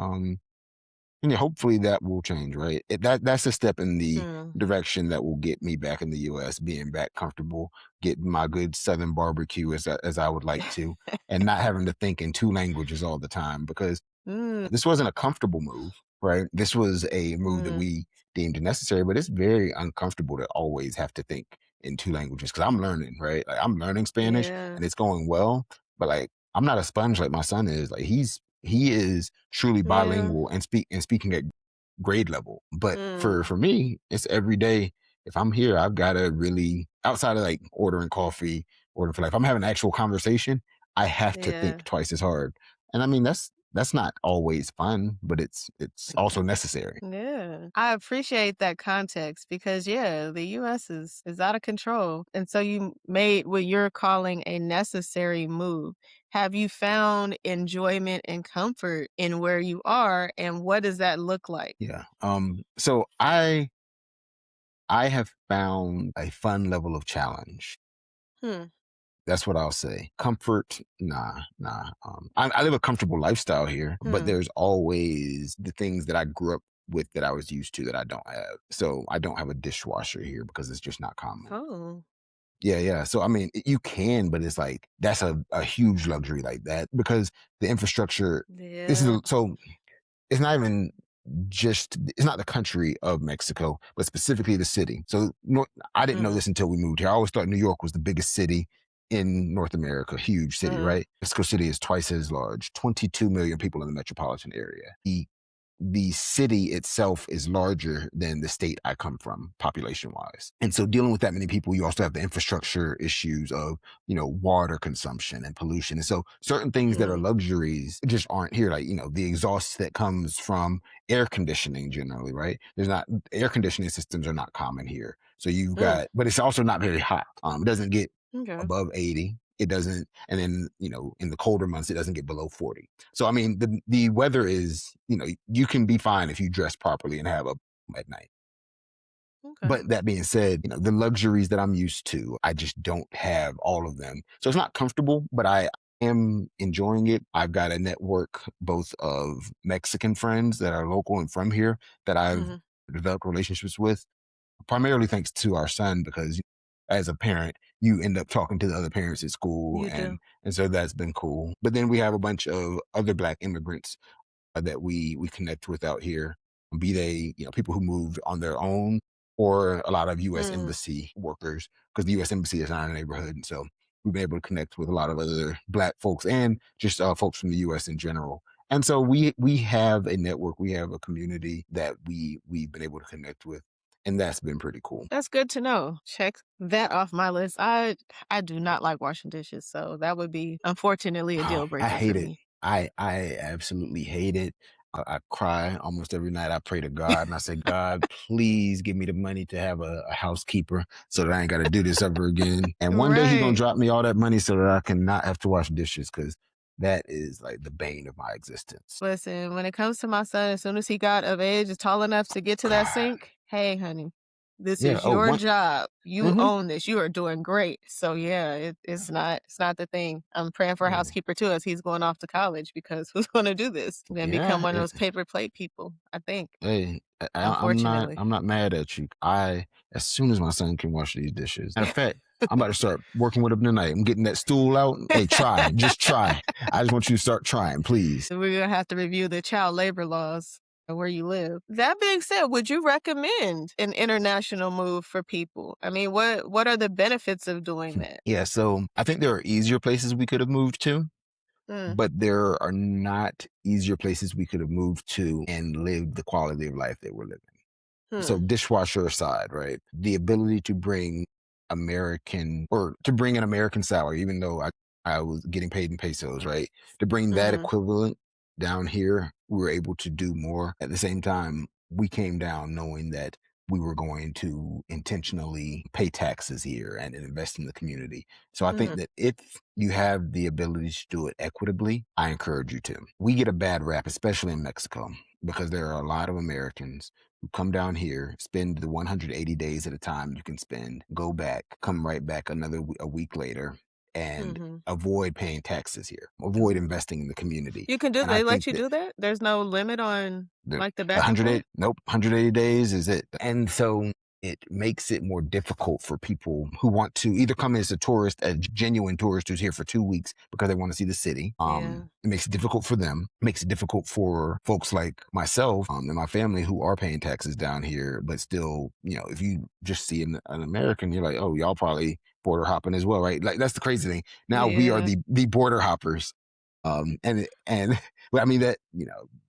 yeah, hopefully that will change, right? That's a step in the Mm. direction that will get me back in the U.S., being back comfortable, getting my good Southern barbecue as I would like to, and not having to think in two languages all the time because Mm. this wasn't a comfortable move, right? This was a move that Mm. we deemed necessary, but it's very uncomfortable to always have to think in two languages because I'm learning, right? Like I'm learning Spanish Yeah. and it's going well, but like I'm not a sponge like my son is. Like he is truly Yeah. bilingual and speaking at grade level. But Mm. for me, it's every day. If I'm here, I've got to really outside of like ordering coffee, ordering for life. If I'm having an actual conversation, I have to Yeah. think twice as hard. And I mean that's not always fun, but it's also necessary. Yeah. I appreciate that context because yeah, the US is out of control. And so you made what you're calling a necessary move. Have you found enjoyment and comfort in where you are and what does that look like? Yeah. So I have found a fun level of challenge. Hmm. That's what I'll say. Comfort, nah, nah. I live a comfortable lifestyle here, but Hmm. there's always the things that I grew up with that I was used to that I don't have. So I don't have a dishwasher here because it's just not common. Oh. Yeah, yeah. So I mean, you can, but it's like that's a huge luxury like that because the infrastructure. Yeah. So it's not even just it's not the country of Mexico, but specifically the city. So I didn't know Mm. this until we moved here. I always thought New York was the biggest city in North America, huge city, Mm. right? Mexico City is twice as large, 22 million people in the metropolitan area. The the city itself is larger than the state I come from, population wise. And so dealing with that many people, you also have the infrastructure issues of, water consumption and pollution. And so certain things that are Mm, luxuries just aren't here. Like, the exhaust that comes from air conditioning generally, right? There's not Air conditioning systems are not common here. So you've mm, got, but it's also not very hot. It doesn't get okay. above 80. It doesn't, and then, in the colder months, it doesn't get below 40. So, I mean, the weather is, you can be fine if you dress properly and have a at night. Okay. But that being said, the luxuries that I'm used to, I just don't have all of them. So it's not comfortable, but I am enjoying it. I've got a network both of Mexican friends that are local and from here that I've Mhm. developed relationships with, primarily thanks to our son, because as a parent, you end up talking to the other parents at school, You and do. and so that's been cool. But then we have a bunch of other Black immigrants that we connect with out here, be they people who moved on their own or a lot of U.S. Mm. embassy workers, because the U.S. embassy is in our neighborhood, and so we've been able to connect with a lot of other Black folks and just folks from the U.S. in general. And so we have a network, we have a community that we've been able to connect with, and that's been pretty cool. That's good to know. Check that off my list. I do not like washing dishes, so that would be unfortunately a Oh, deal I breaker for hate it. me. I absolutely hate it. I cry almost every night. I pray to God and I say, God, please give me the money to have a housekeeper so that I ain't got to do this ever again. And one day He gonna Right. drop me all that money so that I can not have to wash dishes, because that is like the bane of my existence. Listen, when it comes to my son, as soon as he got of age, is tall enough to get to that God. sink, hey, honey, this Yeah. is Oh, your one. job. You Mm-hmm. own this. You are doing great. So yeah, it's not the thing. I'm praying for a Yeah. housekeeper too as he's going off to college because who's going to do this? I'm going to become Yeah. one of those paper plate people. I think, Hey, I'm not. unfortunately. I'm not mad at you. As soon as my son can wash these dishes. Matter of fact, I'm about to start working with him tonight. I'm getting that stool out. Hey, try, just try. I just want you to start trying, please. We're gonna have to review the child labor laws where you live. That being said, would you recommend an international move for people? I mean, what are the benefits of doing that? Yeah, so I think there are easier places we could have moved to, Mm, but there are not easier places we could have moved to and lived the quality of life that we're living. So hmm, dishwasher aside, right? The ability to bring to bring an American salary, even though I was getting paid in pesos, right? To bring that mhm, equivalent down here, we were able to do more. At the same time, we came down knowing that we were going to intentionally pay taxes here and invest in the community. So I think mhm, that if you have the ability to do it equitably, I encourage you to. We get a bad rap, especially in Mexico, because there are a lot of Americans who come down here, spend the 180 days at a time you can spend, go back, come right back a week later, and mhm. avoid paying taxes here, avoid investing in the community. You can do And I they think let you that do that? There's no limit on, the like, the back and forth? 108, nope, 180 days is it. And so it makes it more difficult for people who want to either come as a tourist, a genuine tourist who's here for 2 weeks because they want to see the city. Yeah. It makes it difficult for them, makes it difficult for folks like myself and my family who are paying taxes down here, but still, if you just see an American, you're like, oh, y'all probably border hopping as well, right? Like that's the crazy thing. Now we are Yeah. the border hoppers. And well, I mean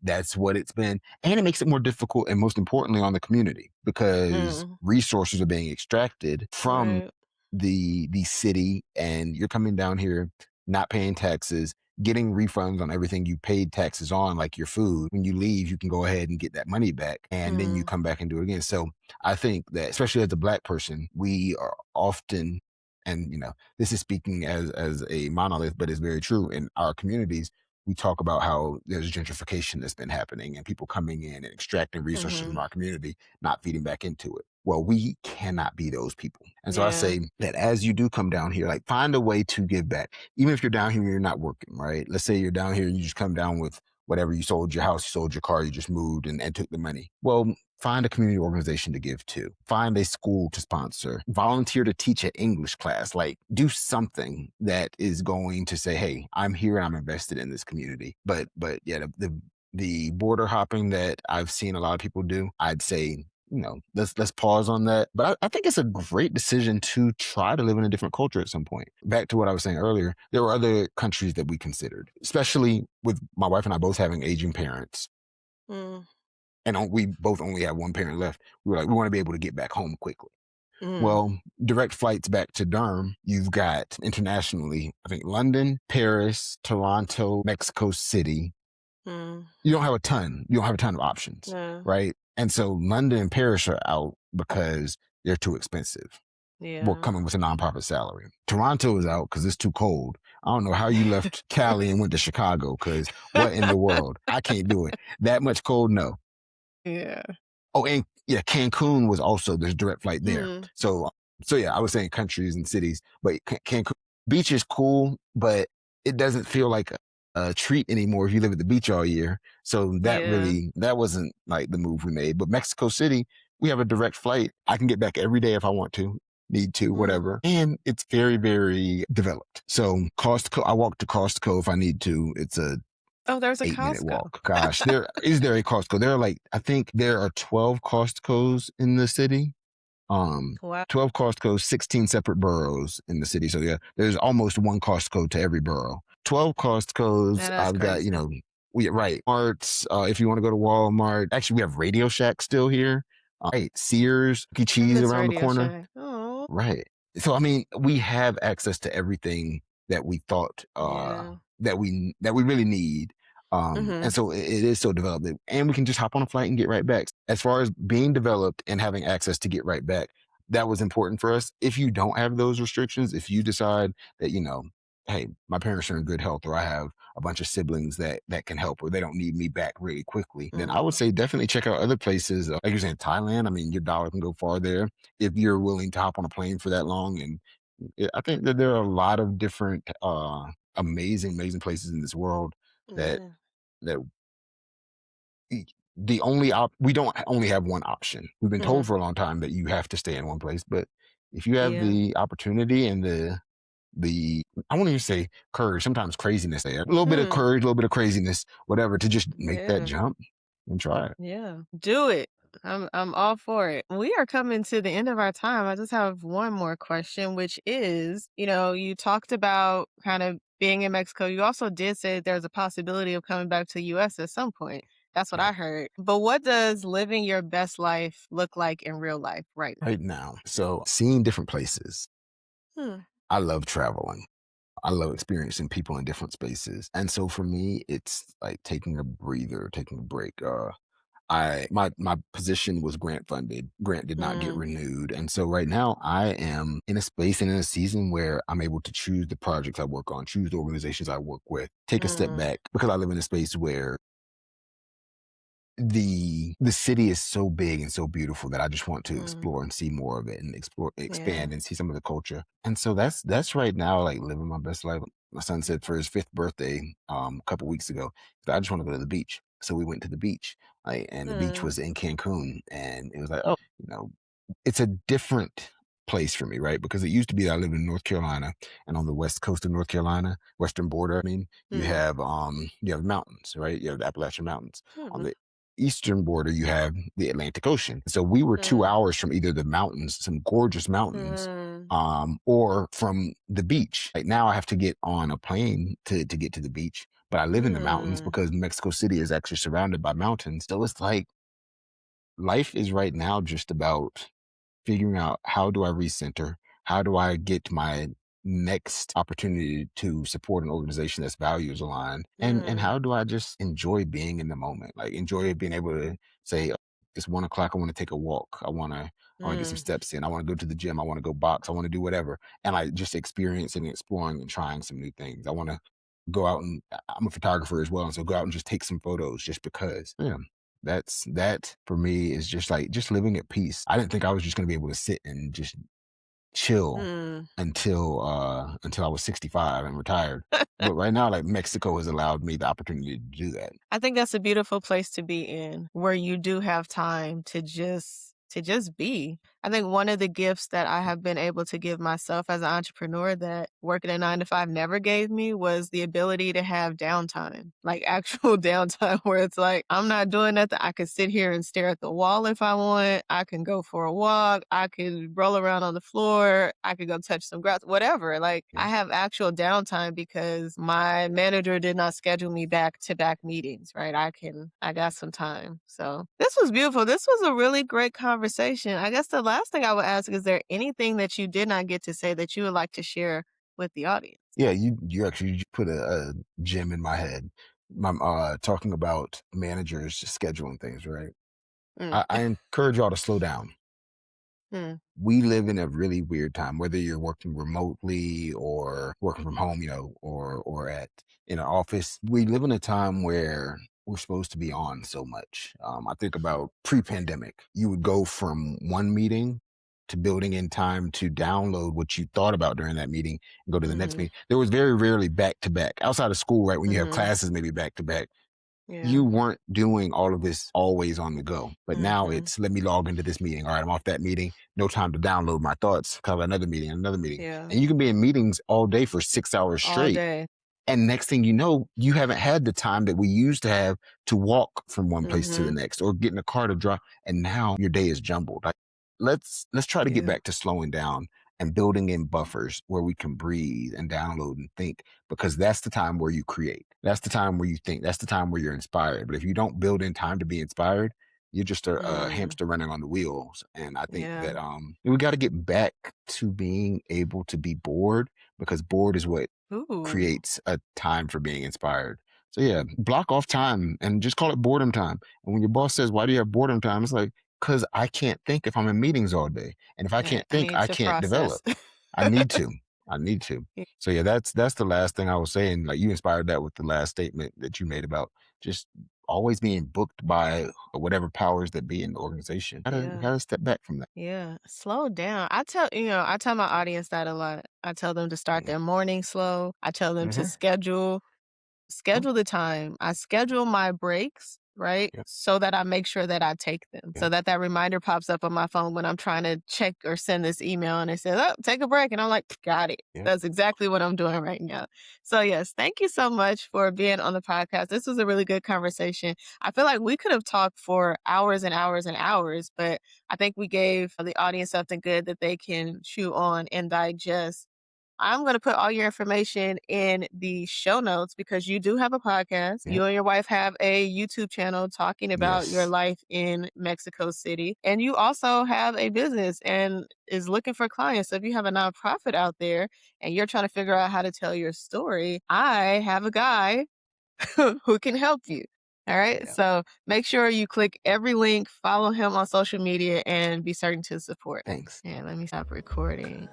that's what it's been, and it makes it more difficult, and most importantly, on the community, because Mm, resources are being extracted from right. the city, and you're coming down here not paying taxes, getting refunds on everything you paid taxes on, like your food. When you leave, you can go ahead and get that money back, and then you Mm, come back and do it again. So I think that, especially as a Black person, we are often, and this is speaking as a monolith, but it's very true in our communities. We talk about how there's gentrification that's been happening and people coming in and extracting resources from mhm. our community, not feeding back into it. Well, we cannot be those people. And so I Yeah. say that as you do come down here, like find a way to give back. Even if you're down here and you're not working, right? Let's say you're down here and you just come down with whatever, you sold your house, you sold your car, you just moved and took the money. Well, find a community organization to give to, find a school to sponsor, volunteer to teach an English class, like do something that is going to say, hey, I'm here and I'm invested in this community. But yeah, the border hopping that I've seen a lot of people do, I'd say, let's pause on that. But I think it's a great decision to try to live in a different culture at some point. Back to what I was saying earlier, there were other countries that we considered, especially with my wife and I both having aging parents. Mm. and we both only have one parent left. We were like, we want to be able to get back home quickly. Mm, Well, direct flights back to Durham, you've got internationally, I think London, Paris, Toronto, Mexico City. mm, You don't have a ton of options, yeah, right? And so London and Paris are out because they're too expensive. Well, yeah. coming with a nonprofit salary. Toronto is out because it's too cold. I don't know how you left Cali and went to Chicago because what in the world? I can't do it. That much cold, no. Yeah. Oh, and yeah, Cancun was also there's direct flight there. Mm, So yeah, I was saying countries and cities, but Cancun beach is cool, but it doesn't feel like a treat anymore if you live at the beach all year. So yeah. that wasn't like the move we made. But Mexico City, we have a direct flight. I can get back every day if I want to, need to, Mm. whatever. And it's very, very developed. So Costco, I walk to Costco if I need to. It's a Oh, there's a 8-minute Costco. walk. Gosh, there a Costco? There are like I think there are 12 Costcos in the city. Um, Wow, 12 Costcos, 16 separate boroughs in the city. So yeah, there's almost one Costco to every borough. 12 Costcos. man, that's I've got, crazy. we right. Arts, if you want to go to Walmart. Actually, we have Radio Shack still here. Right. Sears, Chuck E. I Cheese miss around the Radio corner. Shack. Oh, Right. So I mean, we have access to everything that we thought yeah. that we really need. And Mhm, so it is so developed and we can just hop on a flight and get right back. As far as being developed and having access to get right back, that was important for us. If you don't have those restrictions, if you decide that, hey, my parents are in good health or I have a bunch of siblings that can help or they don't need me back really quickly, then I would mm, say definitely check out other places. Like you're saying, Thailand. I mean, your dollar can go far there if you're willing to hop on a plane for that long. And I think that there are a lot of different amazing, amazing places in this world that yeah, that e- we don't only have one option. We've been told mhm, for a long time that you have to stay in one place, but if you have yeah, the opportunity and the I won't even say courage, sometimes craziness there. A little bit of hmm, courage, a little bit of craziness, whatever, to just make that yeah. jump and try it. Yeah, do it. I'm all for it. We are coming to the end of our time. I just have one more question, which is, you talked about kind of being in Mexico. You also did say there's a possibility of coming back to the US at some point. That's what I Right. heard. But what does living your best life look like in real life right now? Right now. So seeing different places. Hmm. I love traveling. I love experiencing people in different spaces. And so for me, it's like taking a breather, taking a break. My position was grant funded. Grant did not get Mm, renewed. And so right now I am in a space and in a season where I'm able to choose the projects I work on, choose the organizations I work with, take a step mm, back because I live in a space where the city is so big and so beautiful that I just want to mm, explore and see more of it and yeah. expand and see some of the culture. And so that's right now like living my best life. My son said for his 5th birthday a couple weeks ago, I just want to go to the beach. So we went to the beach. And the beach Mm, was in Cancun and it was like, oh, it's a different place for me, right? Because it used to be that I lived in North Carolina and on the west coast of North Carolina, western border, I mean, mm, you have mountains, right? You have the Appalachian Mountains. On mhm, the eastern border, you have the Atlantic Ocean. So we were 2 mm, hours from either the mountains, some gorgeous mountains, mm, or from the beach. Like now I have to get on a plane to get to the beach, but I live in the mountains mm, because Mexico City is actually surrounded by mountains. So it's like life is right now just about figuring out how do I recenter? How do I get my next opportunity to support an organization that's values aligned? And mm, how do I just enjoy being in the moment? Like enjoy being able to say, "Oh, it's 1 o'clock. I want to take a walk. I want to get some mm, steps in. I want to go to the gym. I want to go box. I want to do whatever. And like just experiencing, exploring, and trying some new things. I want to go out and I'm a photographer as well. And so go out and just take some photos just because. Yeah. That for me is just like just living at peace. I didn't think I was just gonna be able to sit and just chill mm. until I was 65 and retired. But right now, like Mexico has allowed me the opportunity to do that. I think that's a beautiful place to be in, where you do have time to just to just be. I think one of the gifts that I have been able to give myself as an entrepreneur that working a 9 to 5 never gave me was the ability to have downtime, like actual downtime where it's like, I'm not doing nothing. I could sit here and stare at the wall if I want. I can go for a walk. I could roll around on the floor. I could go touch some grass, whatever. Like Yeah. I have actual downtime because my manager did not schedule me back to back meetings, right? I got some time. So this was beautiful. This was a really great conversation. I guess the last thing I would ask, is there anything that you did not get to say that you would like to share with the audience? Yeah, you actually put a gem in my head. Talking about managers scheduling things, right? Mm, I encourage y'all to slow down. mm, We live in a really weird time, whether you're working remotely or working from home, or at in an office. We live in a time where we're supposed to be on so much. I think about pre-pandemic. You would go from one meeting to building in time to download what you thought about during that meeting and go to the next mhm, meeting. There was very rarely back to back outside of school, right? When you have mhm. classes, maybe back to back, you Yeah. weren't doing all of this always on the go. But now Mhm. it's let me log into this meeting. All right, I'm off that meeting. No time to download my thoughts. Have another meeting, another meeting. Yeah. And you can be in meetings all day for 6 hours All straight. day. And next thing you know, you haven't had the time that we used to have to walk from one place to the Mhm. next or get in a car to drive. And now your day is jumbled. Like, let's try to get Yeah. back to slowing down and building in buffers where we can breathe and download and think, because that's the time where you create. That's the time where you think. That's the time where you're inspired. But if you don't build in time to be inspired, you're just a Mm. hamster running on the wheels. And I think Yeah. that we got to get back to being able to be bored, because bored is what Ooh. creates a time for being inspired. So yeah, block off time and just call it boredom time. And when your boss says, "Why do you have boredom time?" It's like, because I can't think if I'm in meetings all day. And if I Yeah, can't I think, need I to can't process. develop. I need to. I need to. Y So yeah, that's the last thing I was saying. Like, you inspired that with the last statement that you made about just always being booked by whatever powers that be in the organization. yeah. Gotta step back from that. Yeah. Slow down. I tell my audience that a lot. I tell them to start Yeah. their morning slow. I tell them to Mm-hmm. Oh, schedule the time. I schedule my breaks, right? yeah. So that I make sure that I take them. Yeah. So that that reminder pops up on my phone when I'm trying to check or send this email and it says, "Oh, take a break." And I'm like, "Got it." Yeah. That's exactly what I'm doing right now. So yes, thank you so much for being on the podcast. This was a really good conversation. I feel like we could have talked for hours and hours and hours, but I think we gave the audience something good that they can chew on and digest. I'm going to put all your information in the show notes because you do have a podcast. Yeah. You and your wife have a YouTube channel talking about your Yes. life in Mexico City. And you also have a business and is looking for clients. So if you have a nonprofit out there and you're trying to figure out how to tell your story, I have a guy who can help you. All right. Yeah. So make sure you click every link, follow him on social media, and be certain to support. Thanks. Yeah, let me stop recording.